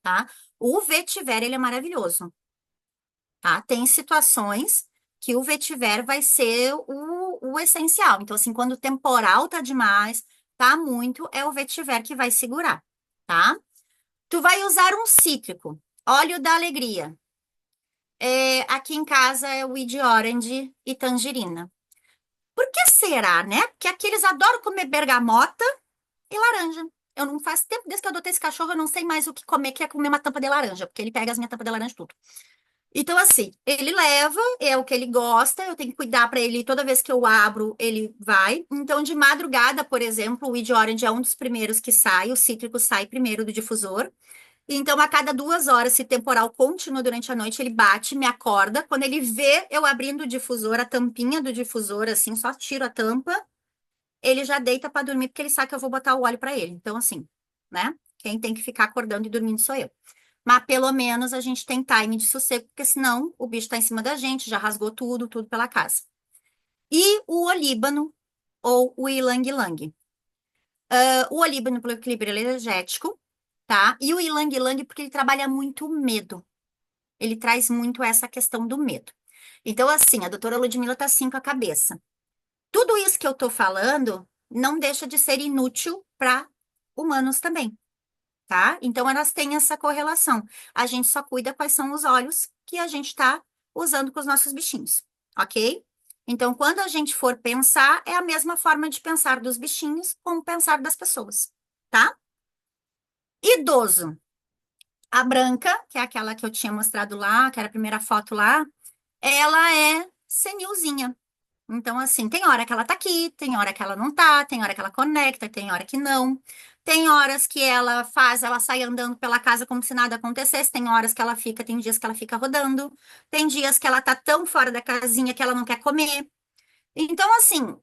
Speaker 2: tá? O vetiver, ele é maravilhoso, tá? Tem situações que o vetiver vai ser o essencial. Então, assim, quando o temporal tá demais, tá muito, é o vetiver que vai segurar, tá? Tu vai usar um cítrico, óleo da alegria. Aqui em casa é o Weed Orange e tangerina. Por que será, né? Porque aqui eles adoram comer bergamota e laranja. Eu não faz tempo desde que eu adotei esse cachorro, eu não sei mais o que comer, que é comer uma tampa de laranja, porque ele pega as minhas tampas de laranja tudo. Então, assim, ele leva, é o que ele gosta, eu tenho que cuidar para ele, toda vez que eu abro, ele vai. Então, de madrugada, por exemplo, o Weed Orange é um dos primeiros que sai, o cítrico sai primeiro do difusor. Então, a cada 2 horas, se temporal continua durante a noite, ele bate, me acorda. Quando ele vê eu abrindo o difusor, a tampinha do difusor, assim, só tiro a tampa, ele já deita para dormir, porque ele sabe que eu vou botar o óleo para ele. Então, assim, né? Quem tem que ficar acordando e dormindo sou eu. Mas pelo menos a gente tem time de sossego, porque senão o bicho tá em cima da gente, já rasgou tudo, tudo pela casa. E o olíbano, ou o ilang-ilang. O olíbano pelo equilíbrio energético, tá? E o ilang-ilang porque ele trabalha muito o medo. Ele traz muito essa questão do medo. Então, assim, a doutora Ludmila tá assim com a cabeça. Tudo isso que eu tô falando não deixa de ser inútil para humanos também, tá? Então, elas têm essa correlação. A gente só cuida quais são os óleos que a gente está usando com os nossos bichinhos, ok? Então, quando a gente for pensar, é a mesma forma de pensar dos bichinhos como pensar das pessoas, tá? Idoso. A branca, que é aquela que eu tinha mostrado lá, que era a primeira foto lá, ela é senilzinha. Então, assim, tem hora que ela tá aqui, tem hora que ela não tá, tem hora que ela conecta, tem hora que não. Tem horas que ela sai andando pela casa como se nada acontecesse, tem horas que ela fica, tem dias que ela fica rodando, tem dias que ela tá tão fora da casinha que ela não quer comer. Então, assim,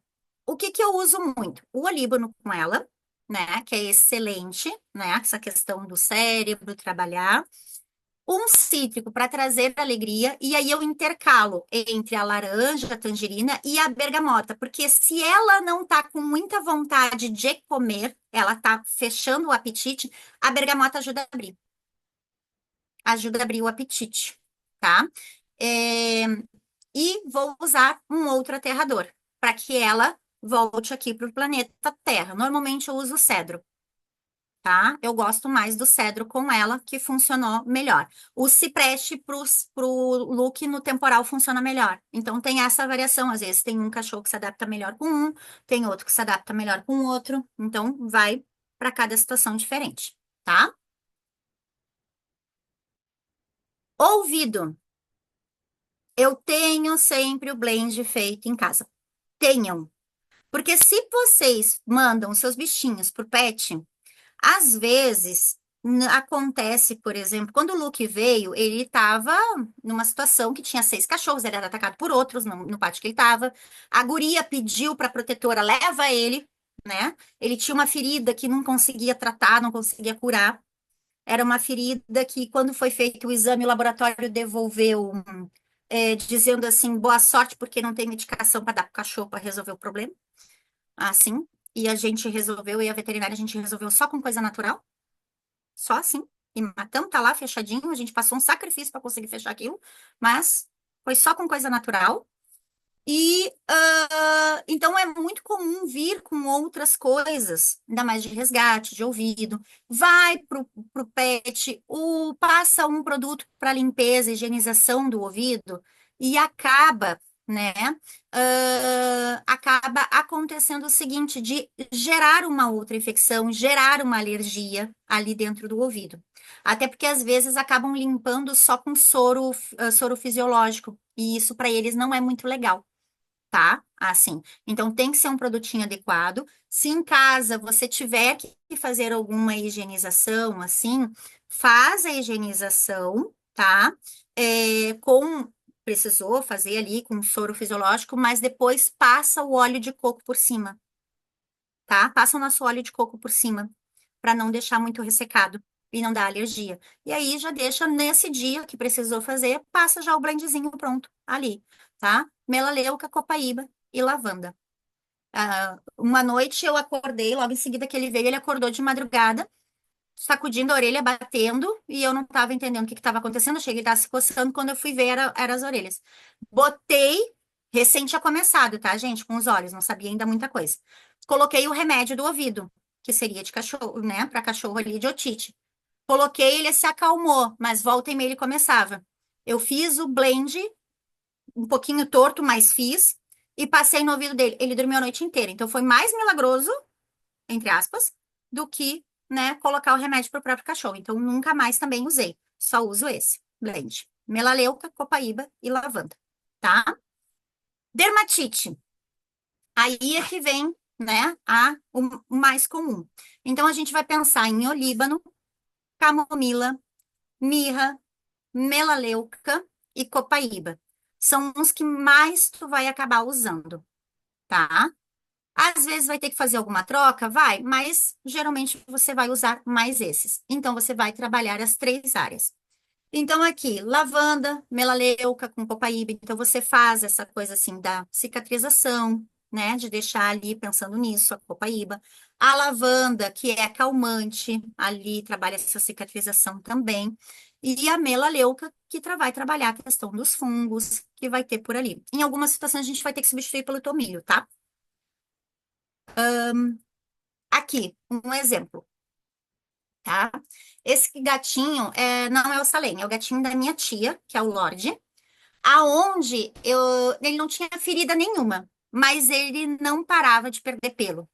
Speaker 2: o que que eu uso muito? O olíbano com ela, né, que é excelente, né, essa questão do cérebro trabalhar um cítrico para trazer alegria, e aí eu intercalo entre a laranja, a tangerina e a bergamota, porque se ela não tá com muita vontade de comer, ela tá fechando o apetite, a bergamota ajuda a abrir o apetite, tá? É, E vou usar um outro aterrador, para que ela volte aqui para o planeta Terra. Normalmente eu uso o cedro, tá? Eu gosto mais do cedro com ela, que funcionou melhor. O cipreste pro look no temporal funciona melhor. Então tem essa variação. Às vezes tem um cachorro que se adapta melhor com um, tem outro que se adapta melhor com o outro. Então vai para cada situação diferente, tá? Ouvido. Eu tenho sempre o blend feito em casa. Tenham. Porque se vocês mandam seus bichinhos pro pet, às vezes, acontece, por exemplo, quando o Luke veio, ele estava numa situação que tinha 6 cachorros, ele era atacado por outros no pátio que ele estava. A guria pediu para a protetora, leva ele, né? Ele tinha uma ferida que não conseguia tratar, não conseguia curar. Era uma ferida que, quando foi feito o exame, o laboratório devolveu, dizendo assim, boa sorte, porque não tem medicação para dar para o cachorro para resolver o problema. Assim. E a gente resolveu, e a veterinária, a gente resolveu só com coisa natural. Só assim. E matamos, tá lá fechadinho. A gente passou um sacrifício para conseguir fechar aquilo, mas foi só com coisa natural. E então é muito comum vir com outras coisas, ainda mais de resgate, de ouvido. Vai pro pet, passa um produto para limpeza, higienização do ouvido e acaba, né? Acaba acontecendo o seguinte, de gerar uma outra infecção, gerar uma alergia ali dentro do ouvido. Até porque às vezes acabam limpando só com soro fisiológico, e isso para eles não é muito legal, tá? Assim, então tem que ser um produtinho adequado. Se em casa você tiver que fazer alguma higienização, assim, faz a higienização, tá? Precisou fazer ali com soro fisiológico, mas depois passa o óleo de coco por cima, tá? Passa o nosso óleo de coco por cima, para não deixar muito ressecado e não dar alergia. E aí já deixa nesse dia que precisou fazer, passa já o blendzinho pronto ali, tá? Melaleuca, copaíba e lavanda. Uma noite eu acordei, logo em seguida que ele veio, ele acordou de madrugada, sacudindo a orelha, batendo, e eu não estava entendendo o que estava acontecendo. Eu cheguei, ele estava se coçando, quando eu fui ver, era as orelhas. Botei, recém tinha começado, tá, gente? Com os olhos, não sabia ainda muita coisa. Coloquei o remédio do ouvido, que seria de cachorro, né? Para cachorro ali de otite. Coloquei, ele se acalmou, mas volta e meia ele começava. Eu fiz o blend, um pouquinho torto, mas fiz, e passei no ouvido dele. Ele dormiu a noite inteira. Então foi mais milagroso, entre aspas, do que né, colocar o remédio para o próprio cachorro. Então, nunca mais também usei. Só uso esse blend. Melaleuca, copaíba e lavanda, tá? Dermatite. Aí é que vem, né, o mais comum. Então, a gente vai pensar em olíbano, camomila, mirra, melaleuca e copaíba. São os que mais tu vai acabar usando, tá? Às vezes vai ter que fazer alguma troca, vai, mas geralmente você vai usar mais esses. Então, você vai trabalhar as três áreas. Então, aqui, lavanda, melaleuca com copaíba. Então, você faz essa coisa assim da cicatrização, né? De deixar ali pensando nisso, a copaíba. A lavanda, que é calmante, ali trabalha essa cicatrização também. E a melaleuca, que vai trabalhar a questão dos fungos que vai ter por ali. Em algumas situações, a gente vai ter que substituir pelo tomilho, tá? Aqui, um exemplo, tá? Esse gatinho não é o Salem, é o gatinho da minha tia, que é o Lorde, aonde ele não tinha ferida nenhuma, mas ele não parava de perder pelo.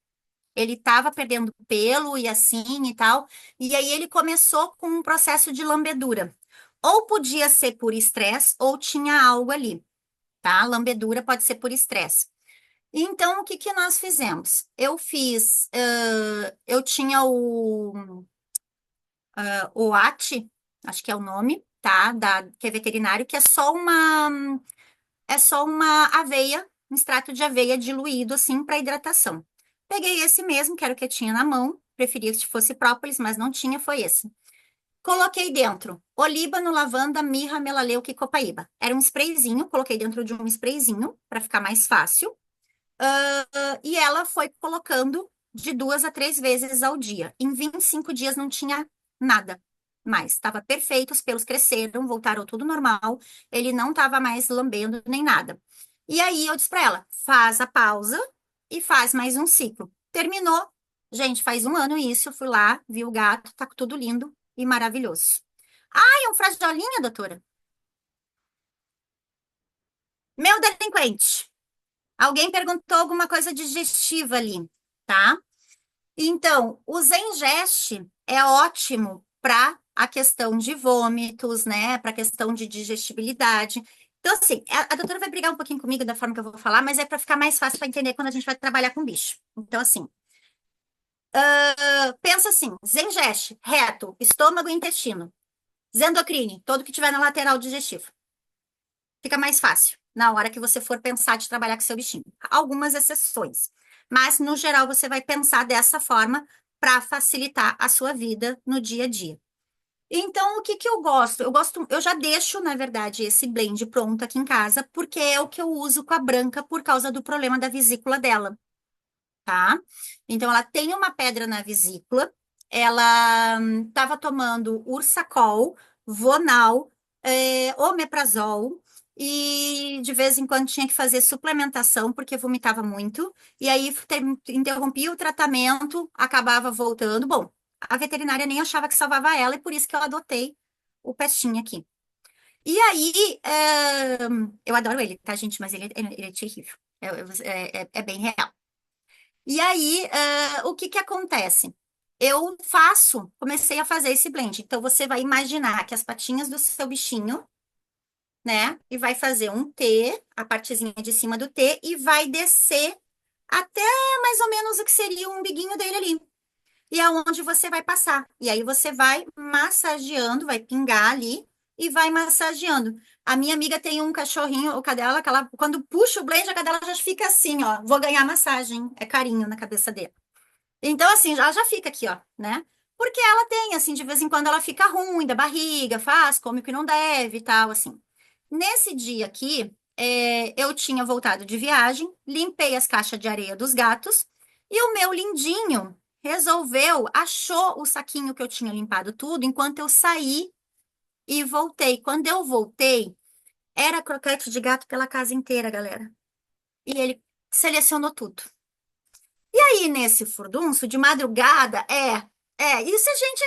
Speaker 2: Ele estava perdendo pelo e assim e tal, e aí ele começou com um processo de lambedura. Ou podia ser por estresse, ou tinha algo ali, tá? Lambedura pode ser por estresse. Então, o que que nós fizemos? Eu tinha o AT, acho que é o nome, tá? Que é veterinário, que é só uma aveia, um extrato de aveia diluído, assim, para hidratação. Peguei esse mesmo, que era o que eu tinha na mão, preferia que fosse própolis, mas não tinha, foi esse. Coloquei dentro olíbano, lavanda, mirra, melaleuca e copaíba. Era um sprayzinho, coloquei dentro de um sprayzinho, para ficar mais fácil. E ela foi colocando de 2 a 3 vezes ao dia. Em 25 dias não tinha nada mais. Estava perfeito, os pelos cresceram, voltaram tudo normal. Ele não estava mais lambendo nem nada. E aí eu disse para ela: faz a pausa e faz mais um ciclo. Terminou. Gente, faz um ano isso. Eu fui lá, vi o gato, tá tudo lindo e maravilhoso. Ai, é um frajolinha, doutora? Meu delinquente. Alguém perguntou alguma coisa digestiva ali, tá? Então, o Zengest é ótimo para a questão de vômitos, né? Para a questão de digestibilidade. Então, assim, a doutora vai brigar um pouquinho comigo da forma que eu vou falar, mas é para ficar mais fácil para entender quando a gente vai trabalhar com bicho. Então, assim, pensa assim: Zengest, reto, estômago e intestino. Zendocrine, todo que tiver na lateral digestivo. Fica mais fácil na hora que você for pensar de trabalhar com seu bichinho. Algumas exceções, mas no geral você vai pensar dessa forma para facilitar a sua vida no dia a dia. Então, o que que eu gosto? Eu já deixo, na verdade, esse blend pronto aqui em casa, porque é o que eu uso com a Branca por causa do problema da vesícula dela, tá? Então, ela tem uma pedra na vesícula, ela estava tomando Ursacol, Vonal, Omeprazol, e de vez em quando tinha que fazer suplementação, porque vomitava muito, e aí interrompia o tratamento, acabava voltando. Bom, a veterinária nem achava que salvava ela, e por isso que eu adotei o Pestinha aqui. E aí, eu adoro ele, tá, gente? Mas ele é terrível. É bem real. E aí, o que que acontece? Comecei a fazer esse blend. Então, você vai imaginar que as patinhas do seu bichinho, né? E vai fazer um T, a partezinha de cima do T, e vai descer até mais ou menos o que seria o umbiguinho dele ali. E é onde você vai passar. E aí você vai massageando, vai pingar ali e vai massageando. A minha amiga tem um cachorrinho, o cadela, que ela, quando puxa o blend, a cadela já fica assim, ó. Vou ganhar massagem. É carinho na cabeça dele. Então, assim, ela já fica aqui, ó, né? Porque ela tem, assim, de vez em quando ela fica ruim da barriga, come o que não deve e tal, assim. Nesse dia aqui, eu tinha voltado de viagem, limpei as caixas de areia dos gatos e o meu lindinho achou o saquinho que eu tinha limpado tudo enquanto eu saí e voltei. Quando eu voltei, era croquete de gato pela casa inteira, galera. E ele selecionou tudo. E aí, nesse furdunço, de madrugada, isso a gente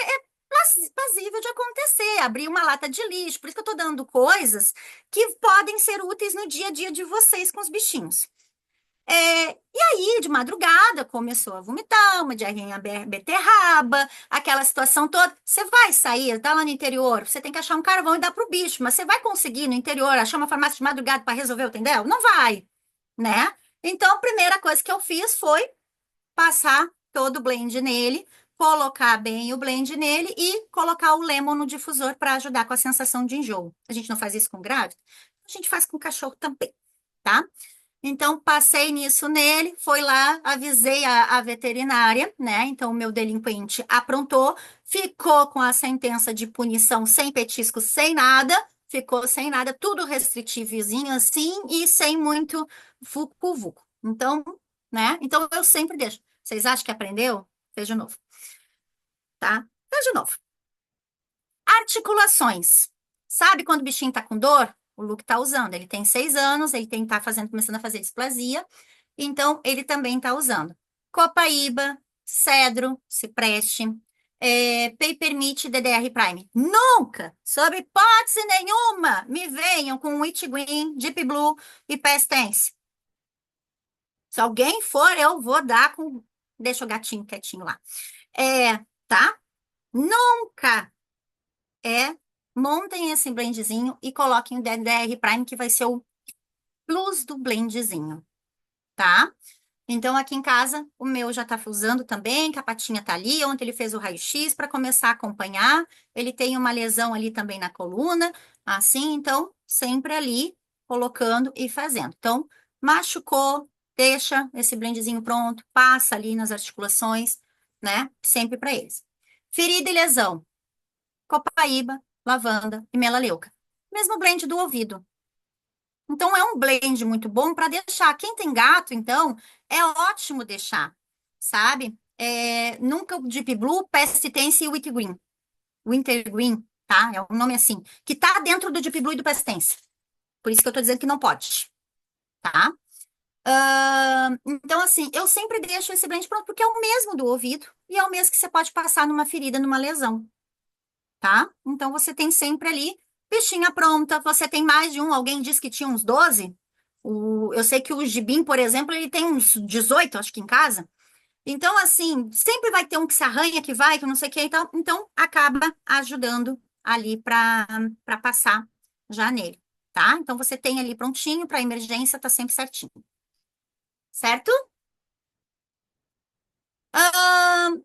Speaker 2: passível de acontecer, abrir uma lata de lixo, por isso que eu tô dando coisas que podem ser úteis no dia a dia de vocês com os bichinhos. E aí, de madrugada, começou a vomitar, uma diarrinha beterraba, aquela situação toda. Você vai sair, tá lá no interior, você tem que achar um carvão e dar pro bicho, mas você vai conseguir no interior achar uma farmácia de madrugada para resolver o entendeu? Não vai, né? Então, a primeira coisa que eu fiz foi passar todo o blend nele, colocar bem o blend nele e colocar o lemon no difusor para ajudar com a sensação de enjoo. A gente não faz isso com grávida, a gente faz com cachorro também, tá? Então, passei nisso nele, foi lá, avisei a veterinária, né? Então, o meu delinquente aprontou, ficou com a sentença de punição sem petisco, sem nada, ficou sem nada, tudo restritivozinho assim e sem muito vucu-vucu. Então, né? Então, eu sempre deixo. Vocês acham que aprendeu? Fez de novo, tá? Fez de novo. Articulações. Sabe quando o bichinho tá com dor? O Luke tá usando. Ele tem 6 anos, ele tem tá fazendo, começando a fazer displasia. Então, ele também está usando. Copaíba, cedro, cipreste, Papermint DDR Prime. Nunca, sob hipótese nenhuma, me venham com Witch Green, Deep Blue e Pestance. Se alguém for, eu vou dar com... Deixa o gatinho quietinho lá. Tá? Nunca montem esse blendzinho e coloquem o DDR Prime, que vai ser o plus do blendzinho, tá? Então, aqui em casa, o meu já está usando também, que a patinha tá ali. Ontem ele fez o raio-x para começar a acompanhar. Ele tem uma lesão ali também na coluna, assim, então, sempre ali, colocando e fazendo. Então, machucou, deixa esse blendzinho pronto, passa ali nas articulações, né? Sempre para eles. Ferida e lesão, copaíba, lavanda e melaleuca. Mesmo blend do ouvido. Então, é um blend muito bom para deixar. Quem tem gato, então, é ótimo deixar, sabe? Nunca o Deep Blue, Pestilence e Wintergreen. Wintergreen, tá? É um nome assim. Que tá dentro do Deep Blue e do Pestilence. Por isso que eu tô dizendo que não pode, tá? Então, assim, eu sempre deixo esse blend pronto, porque é o mesmo do ouvido e é o mesmo que você pode passar numa ferida, numa lesão, tá? Então, você tem sempre ali, bichinha pronta, você tem mais de um, alguém disse que tinha uns 12. Eu sei que o Gibim, por exemplo, ele tem uns 18, acho que em casa. Então, assim, sempre vai ter um que se arranha, que vai, que não sei o que, então acaba ajudando ali para passar já nele, tá? Então, você tem ali prontinho para emergência, tá sempre certinho, certo?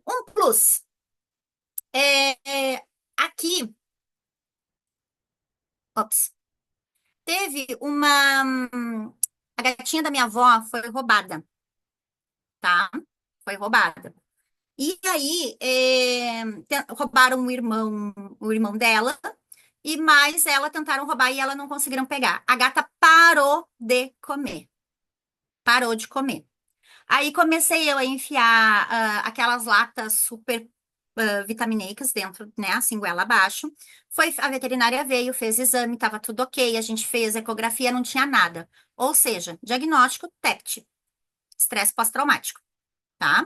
Speaker 2: Um plus. Aqui, ops, teve a gatinha da minha avó foi roubada, tá? Foi roubada. E aí, roubaram o irmão dela, e mais ela tentaram roubar e ela não conseguiram pegar. A gata parou de comer. Parou de comer. Aí comecei eu a enfiar aquelas latas super vitamineicas dentro, né? Assim, goela abaixo. A veterinária veio, fez exame, tava tudo ok. A gente fez ecografia, não tinha nada. Ou seja, diagnóstico TEPT, estresse pós-traumático, tá?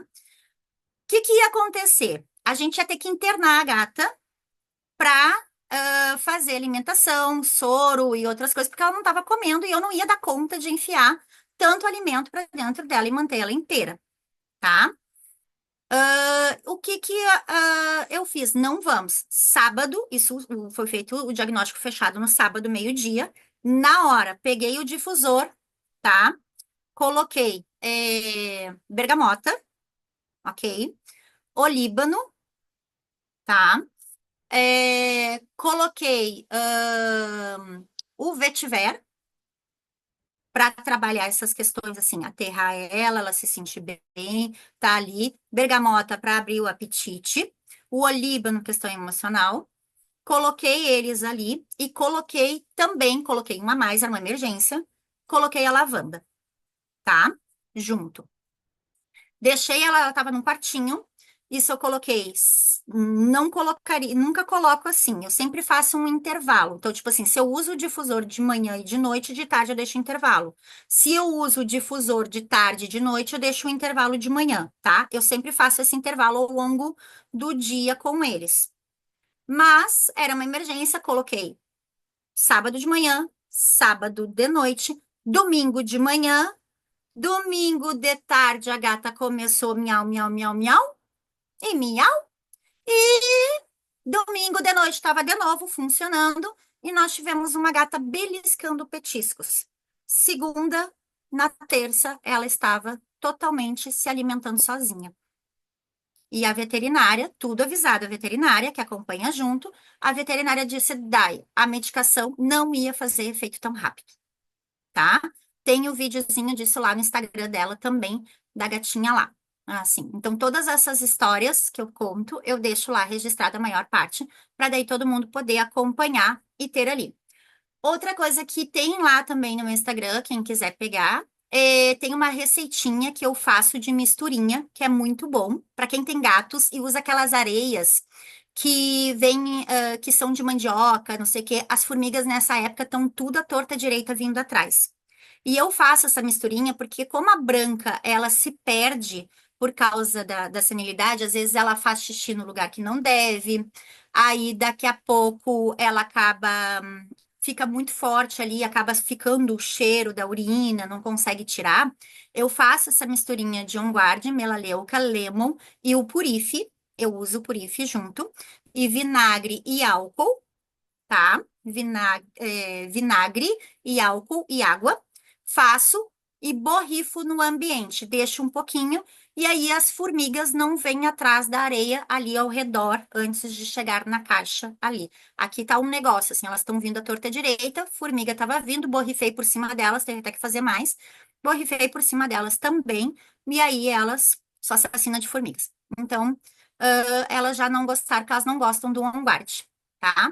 Speaker 2: Que ia acontecer? A gente ia ter que internar a gata para fazer alimentação, soro e outras coisas, porque ela não estava comendo e eu não ia dar conta de enfiar tanto alimento para dentro dela e manter ela inteira, tá? O que eu fiz? Não vamos. Sábado, isso foi feito o diagnóstico fechado no sábado, meio-dia. Na hora, peguei o difusor, tá? Coloquei bergamota, ok? Olíbano, tá? Coloquei o vetiver para trabalhar essas questões assim, aterrar ela se sentir bem, tá ali. Bergamota para abrir o apetite. O olíbano, questão emocional. Coloquei eles ali e coloquei uma mais, era uma emergência. Coloquei a lavanda, tá? Junto. Deixei ela estava num quartinho. Isso eu coloquei. Não colocaria, nunca coloco assim. Eu sempre faço um intervalo. Então, tipo assim, se eu uso o difusor de manhã e de noite, de tarde eu deixo intervalo. Se eu uso o difusor de tarde e de noite, eu deixo o intervalo de manhã, tá? Eu sempre faço esse intervalo ao longo do dia com eles. Mas era uma emergência, coloquei sábado de manhã, sábado de noite, domingo de manhã Domingo de tarde, a gata começou miau, miau, miau, miau, e miau. E domingo de noite estava de novo funcionando, e nós tivemos uma gata beliscando petiscos. Segunda, na terça, ela estava totalmente se alimentando sozinha. E a veterinária, tudo avisado, a veterinária que acompanha junto, a veterinária disse, Dai, a medicação não ia fazer efeito tão rápido, tá? Tem o videozinho disso lá no Instagram dela também, da gatinha lá. Assim, então todas essas histórias que eu conto, eu deixo lá registrada a maior parte, para daí todo mundo poder acompanhar e ter ali. Outra coisa que tem lá também no meu Instagram, quem quiser pegar, tem uma receitinha que eu faço de misturinha, que é muito bom para quem tem gatos e usa aquelas areias que vêm, que são de mandioca, não sei o quê. As formigas nessa época estão tudo à torta direita vindo atrás. E eu faço essa misturinha porque, como a branca ela se perde por causa da senilidade, às vezes ela faz xixi no lugar que não deve, aí daqui a pouco ela acaba, fica muito forte ali, acaba ficando o cheiro da urina, não consegue tirar. Eu faço essa misturinha de On Guard, melaleuca, lemon e o purife, eu uso o purife junto, e vinagre e álcool, tá? Vinagre e álcool e água. Faço e borrifo no ambiente, deixo um pouquinho e aí as formigas não vêm atrás da areia ali ao redor antes de chegar na caixa ali. Aqui tá um negócio, assim, elas estão vindo à torta direita, formiga estava vindo, borrifei por cima delas, teve até que fazer mais. Borrifei por cima delas também, e aí elas só assassina de formigas. Então, elas já não gostaram, porque elas não gostam do On Guard, tá?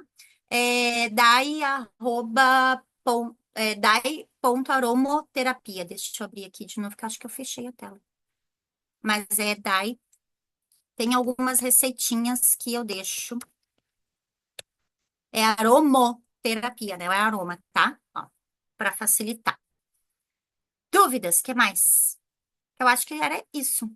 Speaker 2: Dai.aromoterapia. Deixa eu abrir aqui de novo, que eu acho que eu fechei a tela. Mas é Dai. Tem algumas receitinhas que eu deixo. É aromoterapia, né? É aroma, tá? Ó, para facilitar. Dúvidas? Que mais? Eu acho que era isso.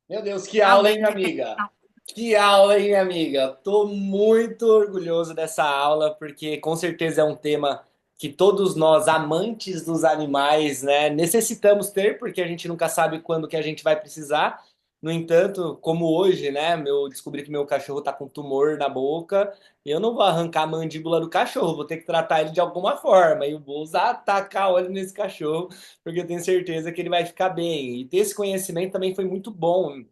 Speaker 3: Meu Deus, que aula,
Speaker 2: Alguém
Speaker 3: hein,
Speaker 2: quer
Speaker 3: amiga?
Speaker 2: perguntar?
Speaker 3: Que aula, hein, amiga? Tô muito orgulhoso dessa aula, porque com certeza é um tema que todos nós, amantes dos animais, né, necessitamos ter, porque a gente nunca sabe quando que a gente vai precisar. No entanto, como hoje, né, eu descobri que meu cachorro tá com tumor na boca, eu não vou arrancar a mandíbula do cachorro, vou ter que tratar ele de alguma forma, e eu vou usar, tacar óleo nesse cachorro, porque eu tenho certeza que ele vai ficar bem. E ter esse conhecimento também foi muito bom.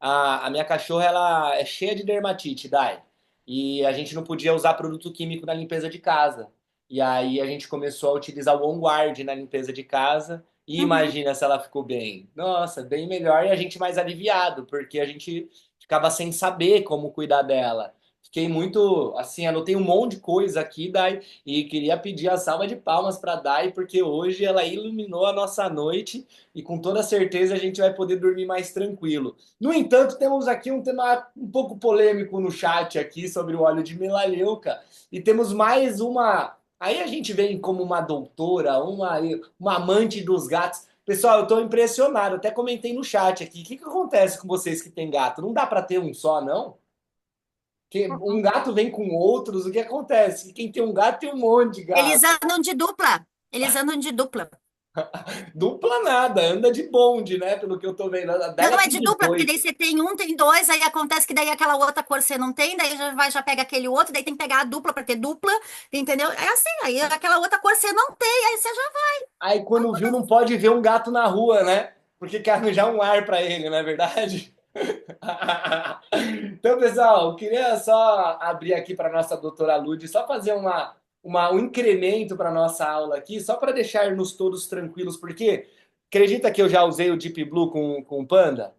Speaker 3: A minha cachorra, ela é cheia de dermatite, Dai. E a gente não podia usar produto químico na limpeza de casa. E aí a gente começou a utilizar o On Guard na limpeza de casa. E
Speaker 2: Uhum.
Speaker 3: imagina se ela ficou bem. Nossa, bem melhor e a gente mais aliviado, porque a gente ficava sem saber como cuidar dela. Fiquei muito, assim, anotei um monte de coisa aqui, Dai, e queria pedir a salva de palmas para Dai, porque hoje ela iluminou a nossa noite e com toda certeza a gente vai poder dormir mais tranquilo. No entanto, temos aqui um tema um pouco polêmico no chat aqui sobre o óleo de melaleuca e temos mais uma. Aí a gente vem como uma doutora, uma amante dos gatos. Pessoal, eu estou impressionado. Até comentei no chat aqui. O que acontece com vocês que têm gato? Não dá para ter um só, não? Que um gato vem com outros. O que acontece? Quem tem um gato tem um monte de
Speaker 2: Eles
Speaker 3: gato.
Speaker 2: andam de dupla. Eles andam de dupla.
Speaker 3: Dupla nada, anda de bonde, né? Pelo que eu tô vendo. A
Speaker 2: Não
Speaker 3: Dália
Speaker 2: é
Speaker 3: tem
Speaker 2: de dupla, porque
Speaker 3: 18.
Speaker 2: daí você tem um, tem dois, aí acontece que daí aquela outra cor você não tem, daí já vai, já pega aquele outro, daí tem que pegar a dupla para ter dupla, entendeu? É assim, aí aquela outra cor você não tem, aí você já
Speaker 3: Aí quando viu, não pode ver um gato na rua, né? Porque quer arranjar um ar para ele, não é verdade? Então, pessoal, eu queria só abrir aqui para nossa doutora Lud, só fazer um incremento para nossa aula aqui, só para deixar-nos todos tranquilos, porque acredita que eu já usei o Deep Blue com o Panda?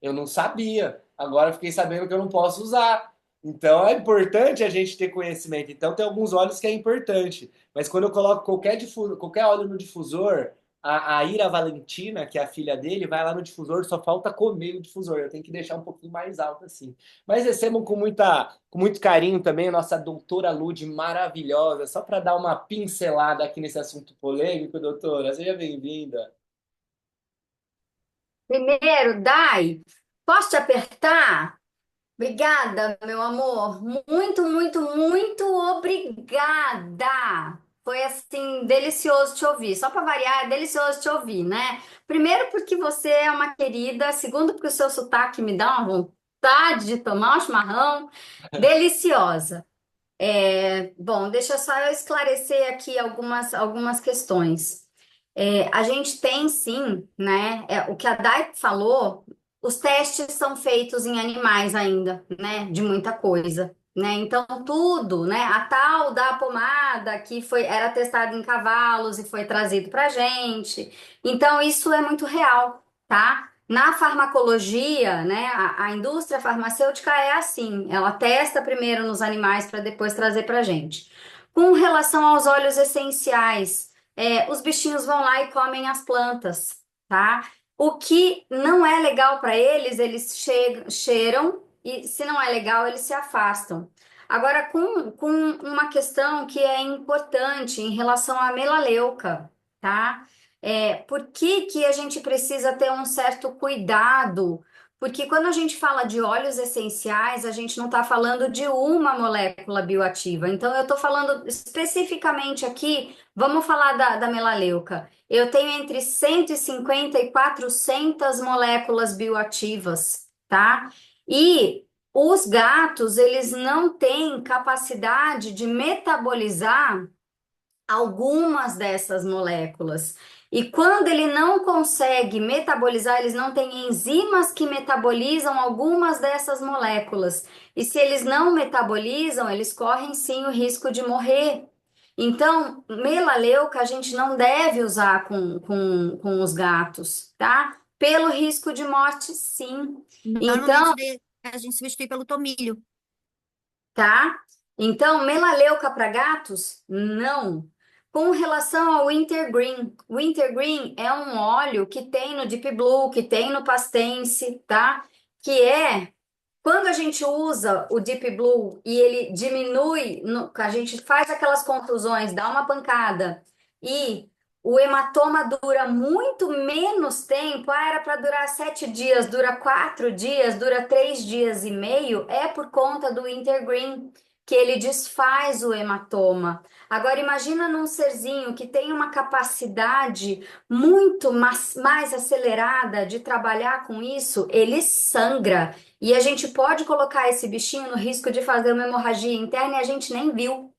Speaker 3: Eu não sabia. Agora eu fiquei sabendo que eu não posso usar. Então é importante a gente ter conhecimento. Então tem alguns óleos que é importante. Mas quando eu coloco qualquer óleo no difusor, a Ira Valentina, que é a filha dele, vai lá no difusor, só falta comer o difusor. Eu tenho que deixar um pouquinho mais alto assim. Mas recebam com muito carinho também a nossa doutora Lud maravilhosa, só para dar uma pincelada aqui nesse assunto polêmico, doutora. Seja bem-vinda.
Speaker 4: Primeiro, Dai, posso te apertar? Obrigada, meu amor. Muito, muito, muito obrigada. Foi assim delicioso te ouvir. Só para variar, é delicioso te ouvir, né? Primeiro porque você é uma querida, segundo porque o seu sotaque me dá uma vontade de tomar um chimarrão. Deliciosa. Bom, deixa só eu esclarecer aqui algumas questões. A gente tem sim, né? O que a Dai falou, os testes são feitos em animais ainda, né? De muita coisa, né? Então, tudo, né? A tal da pomada que era testada em cavalos e foi trazido pra gente. Então, isso é muito real, tá? Na farmacologia, né, a indústria farmacêutica é assim, ela testa primeiro nos animais para depois trazer para a gente. Com relação aos óleos essenciais, os bichinhos vão lá e comem as plantas, tá? O que não é legal para eles, eles cheiram e se não é legal, eles se afastam. Agora, com uma questão que é importante em relação à melaleuca, tá? Por que que a gente precisa ter um certo cuidado? Porque quando a gente fala de óleos essenciais, a gente não está falando de uma molécula bioativa. Então, eu estou falando especificamente aqui, vamos falar da melaleuca. Eu tenho entre 150 e 400 moléculas bioativas, tá? E os gatos, eles não têm capacidade de metabolizar algumas dessas moléculas. E quando ele não consegue metabolizar, eles não têm enzimas que metabolizam algumas dessas moléculas. E se eles não metabolizam, eles correm sim o risco de morrer. Então, melaleuca a gente não deve usar com os gatos, tá? Pelo risco de morte, sim. Então,
Speaker 2: Normalmente a gente substitui pelo tomilho.
Speaker 4: tá? Então, melaleuca para gatos? Não. Com relação ao Wintergreen é um óleo que tem no Deep Blue, que tem no Pastense, tá? Que quando a gente usa o Deep Blue e ele diminui, a gente faz aquelas contusões, dá uma pancada e o hematoma dura muito menos tempo. Ah, era para durar 7 dias, dura 4 dias, dura 3 dias e meio. É por conta do Intergreen que ele desfaz o hematoma. Agora imagina num serzinho que tem uma capacidade muito mais acelerada de trabalhar com isso, ele sangra. E a gente pode colocar esse bichinho no risco de fazer uma hemorragia interna e a gente nem viu,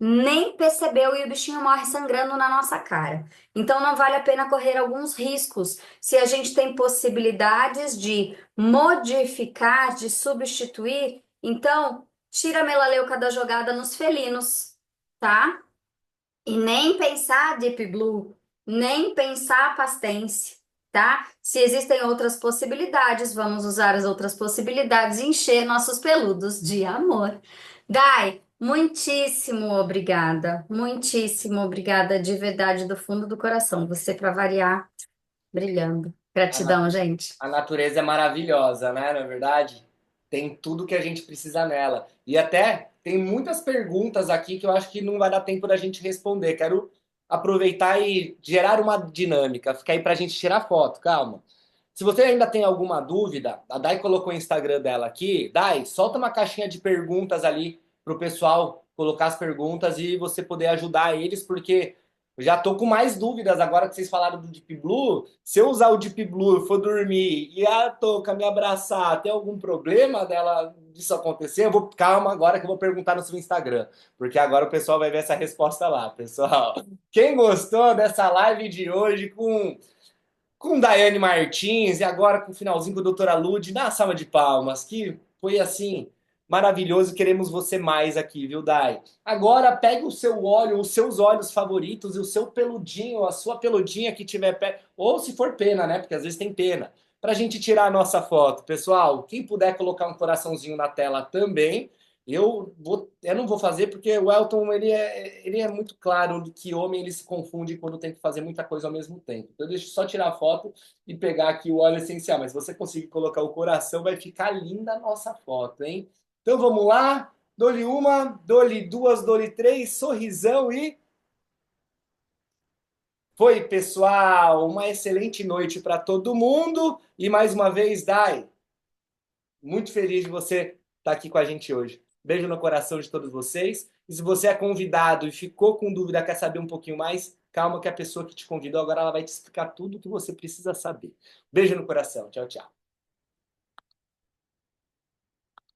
Speaker 4: nem percebeu e o bichinho morre sangrando na nossa cara. Então não vale a pena correr alguns riscos se a gente tem possibilidades de modificar, de substituir. Então, tira a melaleuca da jogada nos felinos, tá? E nem pensar Deep Blue, nem pensar Pastense, tá? Se existem outras possibilidades, vamos usar as outras possibilidades e encher nossos peludos de amor. Dai, muitíssimo obrigada de verdade do fundo do coração. Você, para variar, brilhando.
Speaker 3: A, na-
Speaker 4: Gratidão, gente.
Speaker 3: a natureza é maravilhosa, né? Na verdade, tem tudo que a gente precisa nela. E até tem muitas perguntas aqui que eu acho que não vai dar tempo da gente responder. Quero aproveitar e gerar uma dinâmica. Fica aí para a gente tirar foto, calma. Se você ainda tem alguma dúvida, a Dai colocou o Instagram dela aqui. Dai, solta uma caixinha de perguntas ali para o pessoal colocar as perguntas e você poder ajudar eles, porque eu já tô com mais dúvidas agora que vocês falaram do Deep Blue. Se eu usar o Deep Blue, for dormir e a touca me abraçar, tem algum problema dela disso acontecer? Eu vou, calma agora que eu vou perguntar no seu Instagram, porque agora o pessoal vai ver essa resposta lá, pessoal. Quem gostou dessa live de hoje com Daiane Martins e agora com o finalzinho com a doutora Lud, dá uma salva de palmas, que foi assim maravilhoso. Queremos você mais aqui, viu, Dai? Agora pegue o seu óleo, os seus óleos favoritos e o seu peludinho, a sua peludinha que tiver pé, ou se for pena, né? Porque às vezes tem pena, pra gente tirar a nossa foto. Pessoal, quem puder colocar um coraçãozinho na tela também. Eu não vou fazer porque o Elton ele é muito claro que homem ele se confunde quando tem que fazer muita coisa ao mesmo tempo. Então eu deixo só tirar a foto e pegar aqui o óleo essencial. Mas se você conseguir colocar o coração, vai ficar linda a nossa foto, hein? Então vamos lá. Dou-lhe uma, dou-lhe duas, dou-lhe três, sorrisão e foi, pessoal. Uma excelente noite para todo mundo. E mais uma vez, Dai. Muito feliz de você estar aqui com a gente hoje. Beijo no coração de todos vocês. E se você é convidado e ficou com dúvida, quer saber um pouquinho mais, calma que a pessoa que te convidou agora ela vai te explicar tudo o que você precisa saber. Beijo no coração. Tchau, tchau.